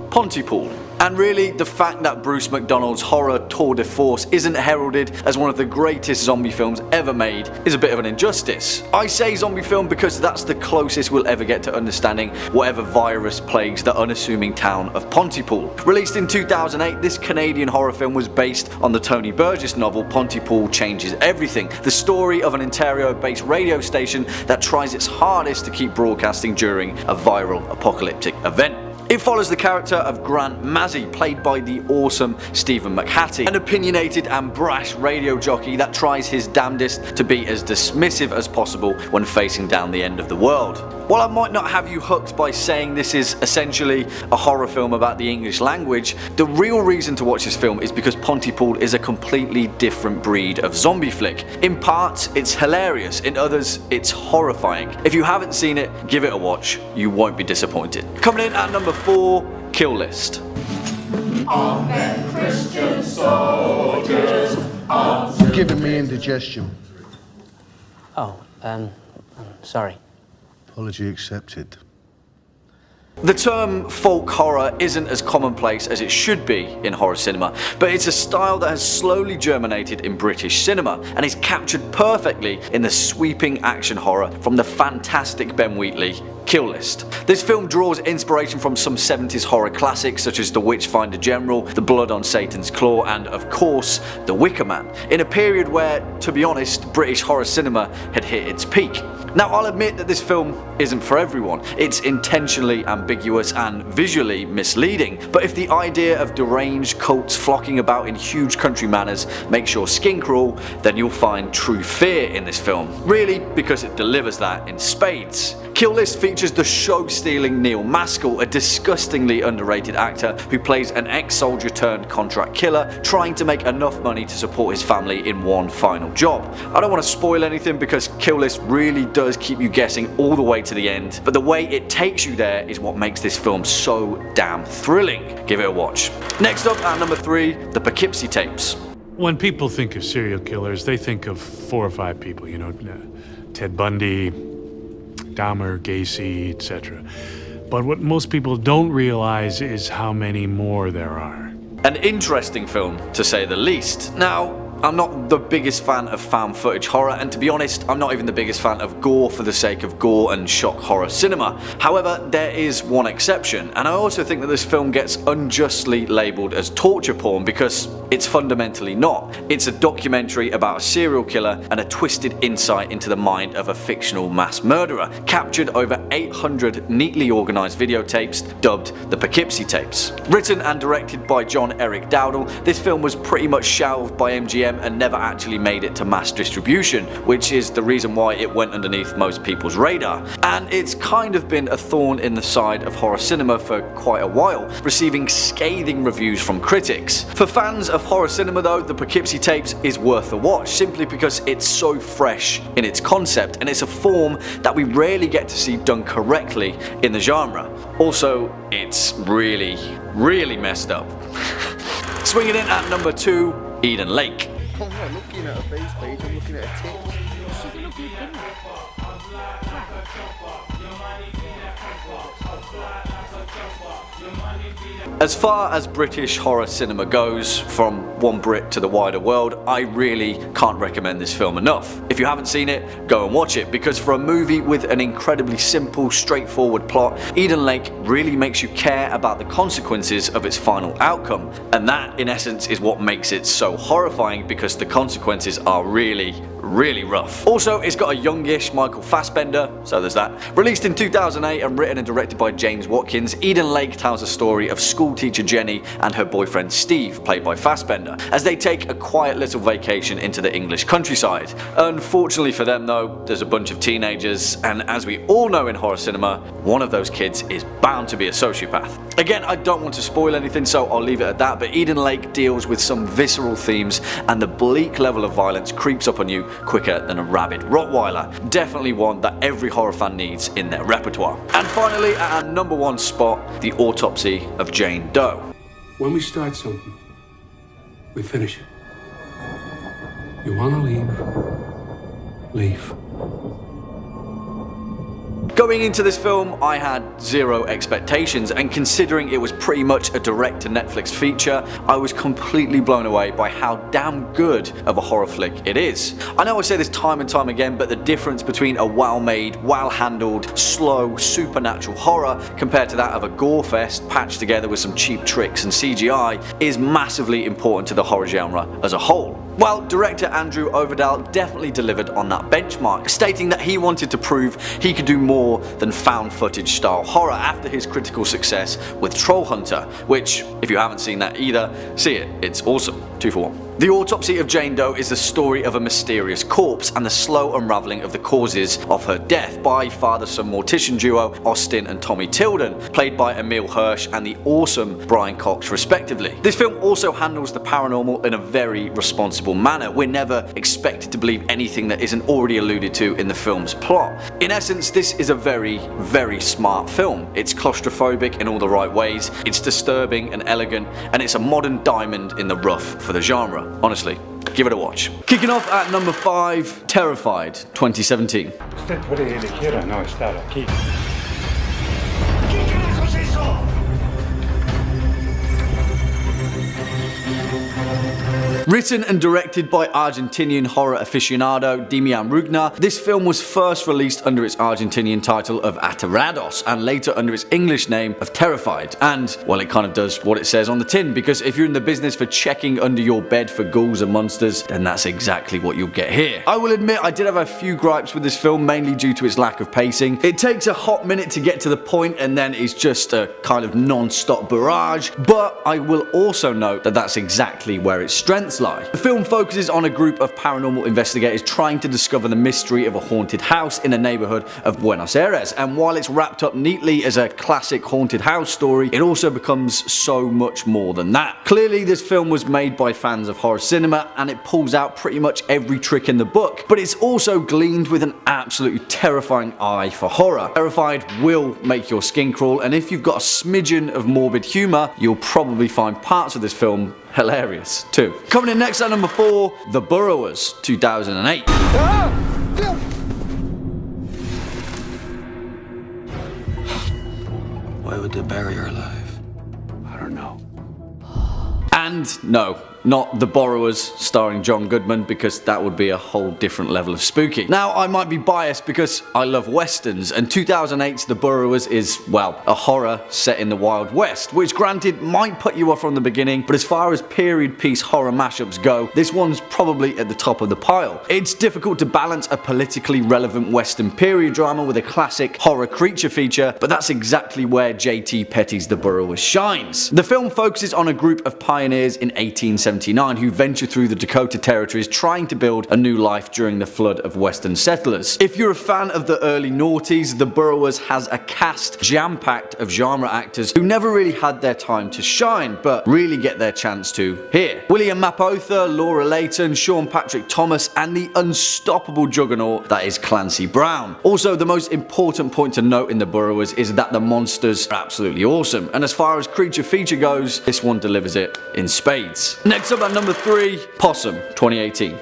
Pontypool. And really, the fact that Bruce McDonald's horror tour de force isn't heralded as one of the greatest zombie films ever made is a bit of an injustice. I say zombie film because that's the closest we'll ever get to understanding whatever virus plagues the unassuming town of Pontypool. Released in 2008, this Canadian horror film was based on the Tony Burgess novel Pontypool Changes Everything, the story of an Ontario-based radio station that tries its hardest to keep broadcasting during a viral apocalyptic event. It follows the character of Grant Mazzy, played by the awesome Stephen McHattie, an opinionated and brash radio jockey that tries his damnedest to be as dismissive as possible when facing down the end of the world. While I might not have you hooked by saying this is essentially a horror film about the English language, the real reason to watch this film is because Pontypool is a completely different breed of zombie flick. In parts, it's hilarious, in others, it's horrifying. If you haven't seen it, give it a watch, you won't be disappointed. Coming in at number 4, Kill List. All men Christian soldiers. You're giving me indigestion. Oh, sorry. Apology accepted. The term folk horror isn't as commonplace as it should be in horror cinema, but it's a style that has slowly germinated in British cinema and is captured perfectly in the sweeping action horror from the fantastic Ben Wheatley Kill List. This film draws inspiration from some 70s horror classics such as The Witchfinder General, The Blood on Satan's Claw, and of course The Wicker Man, in a period where, to be honest, British horror cinema had hit its peak. Now, I'll admit that this film isn't for everyone. It's intentionally ambiguous and visually misleading, but if the idea of deranged cults flocking about in huge country manors makes your skin crawl, then you'll find true fear in this film, really because it delivers that in spades. Kill List features the show-stealing Neil Maskell, a disgustingly underrated actor who plays an ex-soldier turned contract killer trying to make enough money to support his family in one final job. I don't want to spoil anything because Kill List really does keep you guessing all the way to the end, but the way it takes you there is what makes this film so damn thrilling. Give it a watch. Next up at number 3, the Poughkeepsie Tapes. When people think of serial killers, they think of 4 or 5 people, you know, Ted Bundy, Dahmer, Gacy, etc. But what most people don't realize is how many more there are. An interesting film, to say the least. Now, I'm not the biggest fan of found footage horror, and to be honest, I'm not even the biggest fan of gore for the sake of gore and shock horror cinema. However, there is one exception, and I also think that this film gets unjustly labelled as torture porn because it's fundamentally not. It's a documentary about a serial killer and a twisted insight into the mind of a fictional mass murderer, captured over 800 neatly organised videotapes dubbed the Poughkeepsie Tapes. Written and directed by John Eric Dowdle, this film was pretty much shelved by MGM and never actually made it to mass distribution, which is the reason why it went underneath most people's radar. And it's kind of been a thorn in the side of horror cinema for quite a while, receiving scathing reviews from critics. For fans of horror cinema though, the Poughkeepsie Tapes is worth a watch, simply because it's so fresh in its concept and it's a form that we rarely get to see done correctly in the genre. Also, it's really messed up. Swinging in at number 2, Eden Lake. I'm not looking at a face page, I'm looking at a tip. She's an ugly thing. As far as British horror cinema goes, from one Brit to the wider world, I really can't recommend this film enough. If you haven't seen it, go and watch it, because for a movie with an incredibly simple, straightforward plot, Eden Lake really makes you care about the consequences of its final outcome. And that, in essence, is what makes it so horrifying, because the consequences are really rough. Also, it's got a youngish Michael Fassbender, so there's that. Released in 2008 and written and directed by James Watkins, Eden Lake tells a story of schoolteacher Jenny and her boyfriend Steve, played by Fassbender, as they take a quiet little vacation into the English countryside. Unfortunately for them though, there's a bunch of teenagers, and as we all know in horror cinema, one of those kids is bound to be a sociopath. Again, I don't want to spoil anything, so I'll leave it at that, but Eden Lake deals with some visceral themes, and the bleak level of violence creeps up on you quicker than a rabid Rottweiler. Definitely one that every horror fan needs in their repertoire. And finally, at our number one spot, The Autopsy of Jane Doe. When we start something, we finish it. You want to leave? Leave. Going into this film, I had zero expectations, and considering it was pretty much a direct to Netflix feature, I was completely blown away by how damn good of a horror flick it is. I know I say this time and time again, but the difference between a well-made, well-handled, slow, supernatural horror compared to that of a gore fest patched together with some cheap tricks and CGI is massively important to the horror genre as a whole. Well, director Andrew Overdahl definitely delivered on that benchmark, stating that he wanted to prove he could do more than found footage style horror after his critical success with Troll Hunter, which, if you haven't seen that either, see it, it's awesome. 2 for 1. The Autopsy of Jane Doe is the story of a mysterious corpse and the slow unravelling of the causes of her death by father-son mortician duo Austin and Tommy Tilden, played by Emil Hirsch and the awesome Brian Cox respectively. This film also handles the paranormal in a very responsible manner. We're never expected to believe anything that isn't already alluded to in the film's plot. In essence, this is a very smart film. It's claustrophobic in all the right ways, it's disturbing and elegant, and it's a modern diamond in the rough for the genre. Honestly, give it a watch. Kicking off at number 5, Terrified, 2017. Usted puede elegir a no estar aquí. Written and directed by Argentinian horror aficionado Demian Rugna, this film was first released under its Argentinian title of Aterrados and later under its English name of Terrified. And, well, it kind of does what it says on the tin, because if you're in the business for checking under your bed for ghouls and monsters, then that's exactly what you'll get here. I will admit I did have a few gripes with this film, mainly due to its lack of pacing. It takes a hot minute to get to the point and then it's just a kind of non-stop barrage, but I will also note that that's exactly where its strengths lie. The film focuses on a group of paranormal investigators trying to discover the mystery of a haunted house in the neighborhood of Buenos Aires, and while it's wrapped up neatly as a classic haunted house story, it also becomes so much more than that. Clearly this film was made by fans of horror cinema and it pulls out pretty much every trick in the book, but it's also gleaned with an absolutely terrifying eye for horror. Terrified will make your skin crawl, and if you've got a smidgen of morbid humour, you'll probably find parts of this film hilarious too. Coming in next at number 4, The Burrowers, 2008. Why would they bury her alive? I don't know. And no, not The Borrowers starring John Goodman, because that would be a whole different level of spooky. Now, I might be biased because I love westerns, and 2008's The Borrowers is, well, a horror set in the Wild West, which granted might put you off from the beginning, but as far as period piece horror mashups go, this one's probably at the top of the pile. It's difficult to balance a politically relevant western period drama with a classic horror creature feature, but that's exactly where J.T. Petty's The Burrowers shines. The film focuses on a group of pioneers in 1879 who venture through the Dakota territories trying to build a new life during the flood of western settlers. If you're a fan of the early noughties, The Burrowers has a cast jam-packed of genre actors who never really had their time to shine, but really get their chance to here. William Mapother, Laura Layton, Sean Patrick Thomas, and the unstoppable juggernaut that is Clancy Brown. Also, the most important point to note in The Burrowers is that the monsters are absolutely awesome, and as far as creature feature goes, this one delivers it in spades. Next Next up at number 3, Possum, 2018.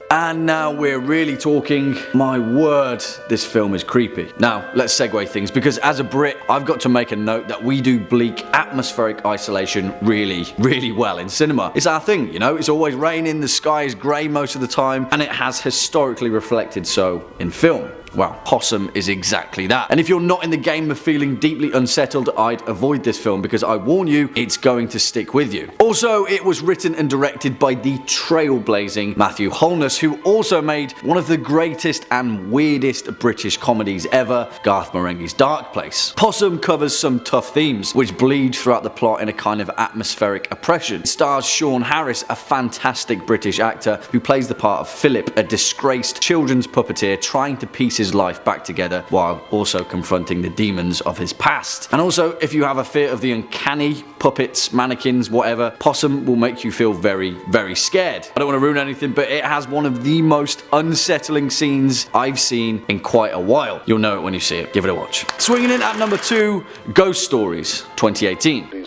And now we're really talking. My word, this film is creepy. Now, let's segue things, because as a Brit, I've got to make a note that we do bleak, atmospheric isolation really, really well in cinema. It's our thing, you know? It's always raining, the sky is grey most of the time, and it has historically reflected so in film. Well, Possum is exactly that. And if you're not in the game of feeling deeply unsettled, I'd avoid this film, because I warn you, it's going to stick with you. Also, it was written and directed by the trailblazing Matthew Holness, who also made one of the greatest and weirdest British comedies ever, Garth Marenghi's Dark Place. Possum covers some tough themes, which bleed throughout the plot in a kind of atmospheric oppression. It stars Sean Harris, a fantastic British actor who plays the part of Philip, a disgraced children's puppeteer trying to piece his life back together while also confronting the demons of his past. And also, if you have a fear of the uncanny, puppets, mannequins, whatever, Possum will make you feel very, very scared. I don't want to ruin anything, but it has one of the most unsettling scenes I've seen in quite a while. You'll know it when you see it. Give it a watch. Swinging in at number 2, Ghost Stories, 2018.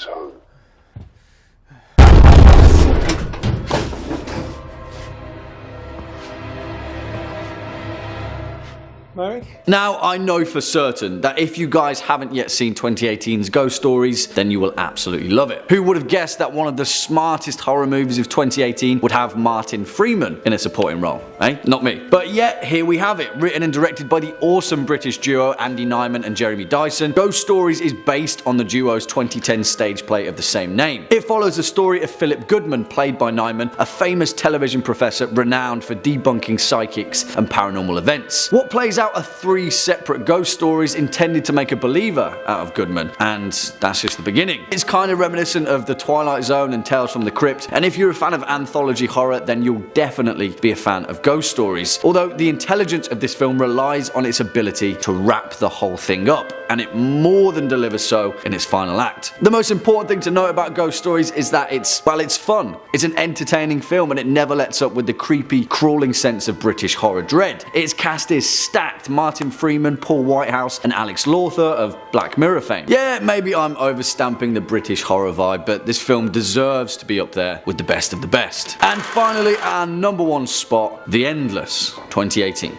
Now, I know for certain that if you guys haven't yet seen 2018's Ghost Stories, then you will absolutely love it. Who would have guessed that one of the smartest horror movies of 2018 would have Martin Freeman in a supporting role? Eh? Not me. But yet, here we have it, written and directed by the awesome British duo Andy Nyman and Jeremy Dyson. Ghost Stories is based on the duo's 2010 stage play of the same name. It follows the story of Philip Goodman, played by Nyman, a famous television professor renowned for debunking psychics and paranormal events. What plays out are 3 separate ghost stories intended to make a believer out of Goodman, and that's just the beginning. It's kind of reminiscent of The Twilight Zone and Tales from the Crypt, and if you're a fan of anthology horror, then you'll definitely be a fan of Ghost Stories. Although the intelligence of this film relies on its ability to wrap the whole thing up, and it more than delivers so in its final act. The most important thing to note about Ghost Stories is that it's fun. It's an entertaining film, and it never lets up with the creepy, crawling sense of British horror dread. Its cast is stacked. Martin Freeman, Paul Whitehouse, and Alex Lawther of Black Mirror fame. Yeah, maybe I'm overstamping the British horror vibe, but this film deserves to be up there with the best of the best. And finally, our number 1 spot, The Endless, 2018.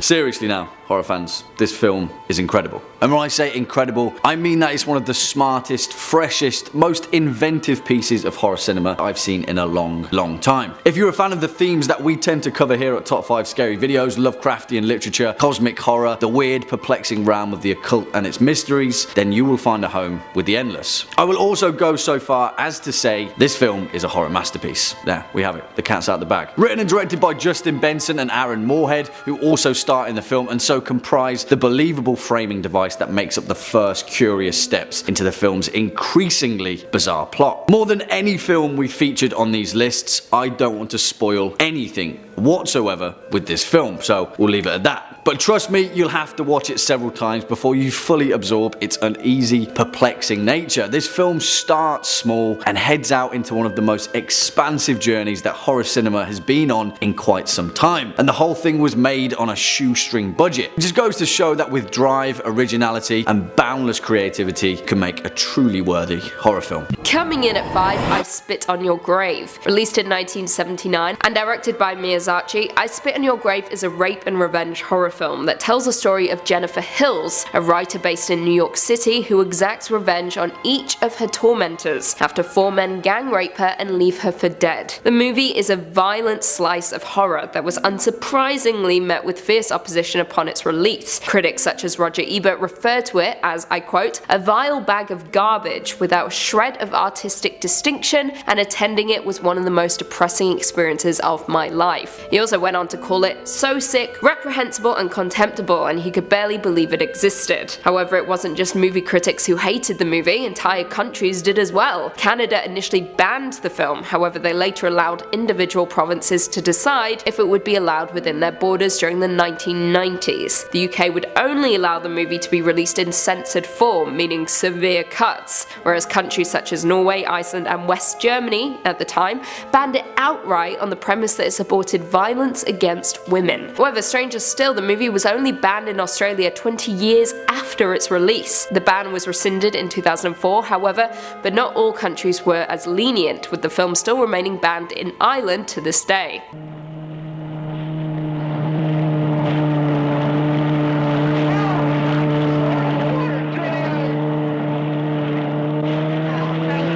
Seriously now, horror fans, this film is incredible. And when I say incredible, I mean that it's one of the smartest, freshest, most inventive pieces of horror cinema I've seen in a long, long time. If you're a fan of the themes that we tend to cover here at Top 5 Scary Videos, Lovecraftian literature, cosmic horror, the weird, perplexing realm of the occult and its mysteries, then you will find a home with The Endless. I will also go so far as to say this film is a horror masterpiece. There, we have it. The cat's out of the bag. Written and directed by Justin Benson and Aaron Moorhead, who also star in the film and so comprise the believable framing device that makes up the first curious steps into the film's increasingly bizarre plot. More than any film we featured on these lists, I don't want to spoil anything whatsoever with this film, so we'll leave it at that. But trust me, you'll have to watch it several times before you fully absorb its uneasy, perplexing nature. This film starts small and heads out into one of the most expansive journeys that horror cinema has been on in quite some time. And the whole thing was made on a shoestring budget. It just goes to show that with drive, originality, and boundless creativity, you can make a truly worthy horror film. Coming in at 5, I Spit on Your Grave. Released in 1979 and directed by Miyazaki, I Spit on Your Grave is a rape and revenge horror film that tells the story of Jennifer Hills, a writer based in New York City who exacts revenge on each of her tormentors after 4 men gang rape her and leave her for dead. The movie is a violent slice of horror that was unsurprisingly met with fierce opposition upon its release. Critics such as Roger Ebert refer to it as, I quote, a vile bag of garbage without a shred of artistic distinction, and attending it was one of the most depressing experiences of my life. He also went on to call it so sick, reprehensible, and and contemptible, and he could barely believe it existed. However, it wasn't just movie critics who hated the movie, entire countries did as well. Canada initially banned the film, however they later allowed individual provinces to decide if it would be allowed within their borders during the 1990s. The UK would only allow the movie to be released in censored form, meaning severe cuts, whereas countries such as Norway, Iceland and West Germany, at the time, banned it outright on the premise that it supported violence against women. However, stranger still, the movie was only banned in Australia 20 years after its release. The ban was rescinded in 2004, however, but not all countries were as lenient, with the film still remaining banned in Ireland to this day.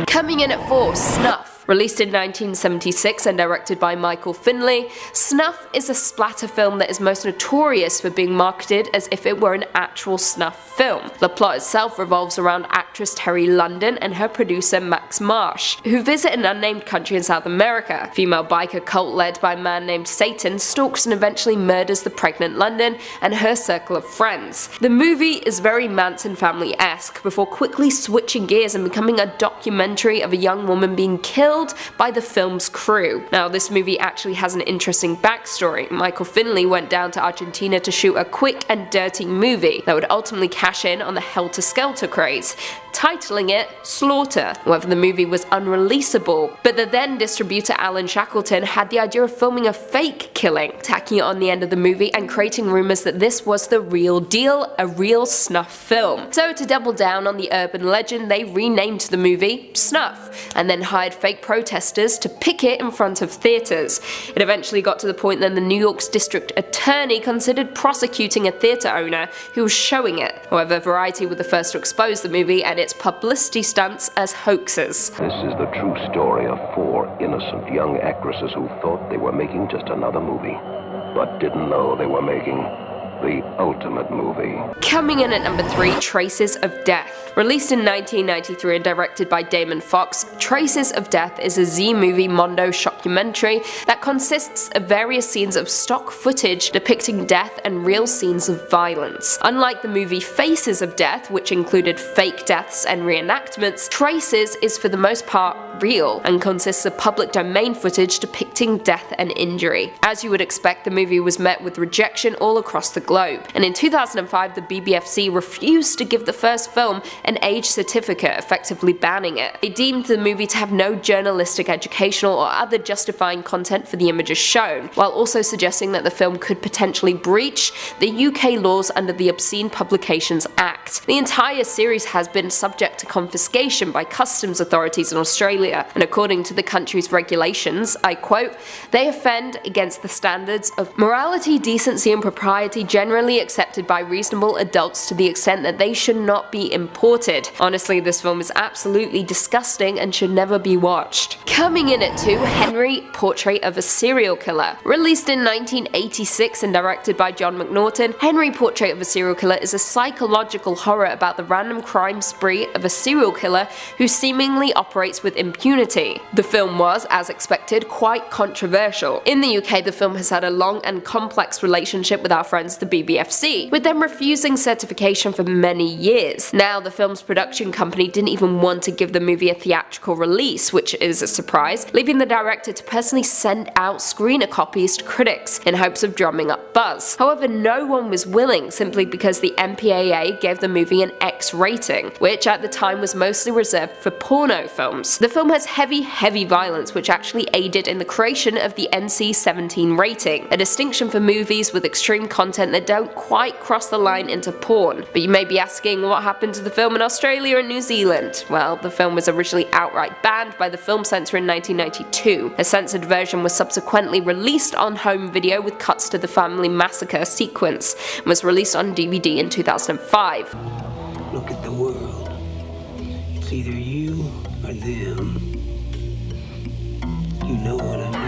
Coming in at 4, Snuff. Released in 1976 and directed by Michael Finley, Snuff is a splatter film that is most notorious for being marketed as if it were an actual snuff film. The plot itself revolves around actress Terry London and her producer Max Marsh, who visit an unnamed country in South America. A female biker cult led by a man named Satan stalks and eventually murders the pregnant London and her circle of friends. The movie is very Manson family-esque before quickly switching gears and becoming a documentary of a young woman being killed by the film's crew. Now, this movie actually has an interesting backstory. Michael Finley went down to Argentina to shoot a quick and dirty movie that would ultimately cash in on the helter-skelter craze, titling it Slaughter. However, the movie was unreleasable, but the then distributor Alan Shackleton had the idea of filming a fake killing, tacking it on the end of the movie and creating rumours that this was the real deal, a real snuff film. So to double down on the urban legend, they renamed the movie Snuff, and then hired fake protesters to picket in front of theatres. It eventually got to the point that the New York's district attorney considered prosecuting a theatre owner who was showing it. However, Variety were the first to expose the movie and its publicity stunts as hoaxes. This is the true story of 4 innocent young actresses who thought they were making just another movie, but didn't know they were making the ultimate movie. Coming in at number 3, Traces of Death. Released in 1993 and directed by Damon Fox, Traces of Death is a Z-movie mondo shockumentary that consists of various scenes of stock footage depicting death and real scenes of violence. Unlike the movie Faces of Death, which included fake deaths and reenactments, Traces is for the most part real and consists of public domain footage depicting death and injury. As you would expect, the movie was met with rejection all across the globe, and in 2005 the BBFC refused to give the first film an age certificate, effectively banning it. They deemed the movie to have no journalistic, educational or other justifying content for the images shown, while also suggesting that the film could potentially breach the UK laws under the Obscene Publications Act. The entire series has been subject to confiscation by customs authorities in Australia, and according to the country's regulations, I quote, "They offend against the standards of morality, decency and propriety generally accepted by reasonable adults to the extent that they should not be imported." Honestly, this film is absolutely disgusting and should never be watched. Coming in at 2, Henry, Portrait of a Serial Killer. Released in 1986 and directed by John McNaughton, Henry, Portrait of a Serial Killer is a psychological horror about the random crime spree of a serial killer who seemingly operates with impunity. The film was, as expected, quite controversial. In the UK, the film has had a long and complex relationship with our friends the BBFC, with them refusing certification for many years. Now, the film's production company didn't even want to give the movie a theatrical release, which is a surprise, leaving the director to personally send out screener copies to critics in hopes of drumming up buzz. However, no one was willing, simply because the MPAA gave the movie an X rating, which at the time was mostly reserved for porno films. The film has heavy violence, which actually aided in the creation of the NC-17 rating, a distinction for movies with extreme content that don't quite cross the line into porn. But you may be asking, what happened to the film in Australia and New Zealand? Well, the film was originally outright banned by the film censor in 1992. A censored version was subsequently released on home video with cuts to the family massacre sequence, and was released on DVD in 2005. Look at the world. It's either you or them. You know what I mean.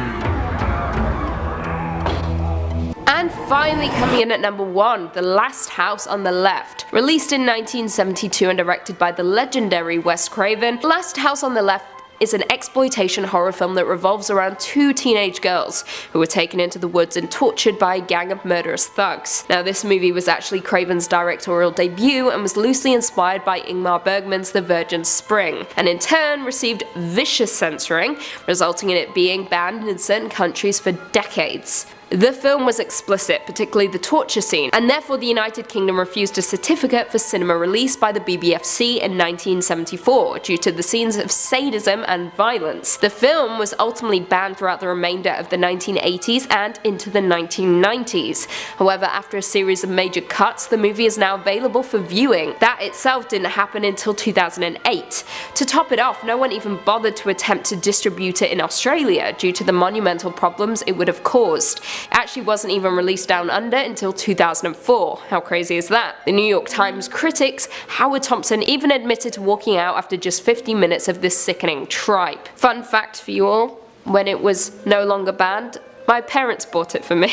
And finally, coming in at number 1, The Last House on the Left. Released in 1972 and directed by the legendary Wes Craven, Last House on the Left is an exploitation horror film that revolves around two teenage girls who were taken into the woods and tortured by a gang of murderous thugs. Now, this movie was actually Craven's directorial debut and was loosely inspired by Ingmar Bergman's The Virgin Spring, and in turn received vicious censoring, resulting in it being banned in certain countries for decades. The film was explicit, particularly the torture scene, and therefore the United Kingdom refused a certificate for cinema release by the BBFC in 1974 due to the scenes of sadism and violence. The film was ultimately banned throughout the remainder of the 1980s and into the 1990s. However, after a series of major cuts, the movie is now available for viewing. That itself didn't happen until 2008. To top it off, no one even bothered to attempt to distribute it in Australia due to the monumental problems it would have caused. It actually wasn't even released down under until 2004. How crazy is that? The New York Times critics, Howard Thompson, even admitted to walking out after just 50 minutes of this sickening tripe. Fun fact for you all, when it was no longer banned, my parents bought it for me.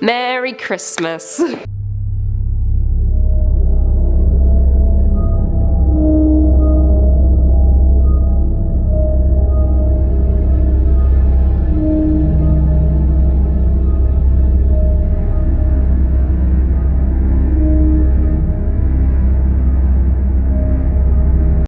Merry Christmas.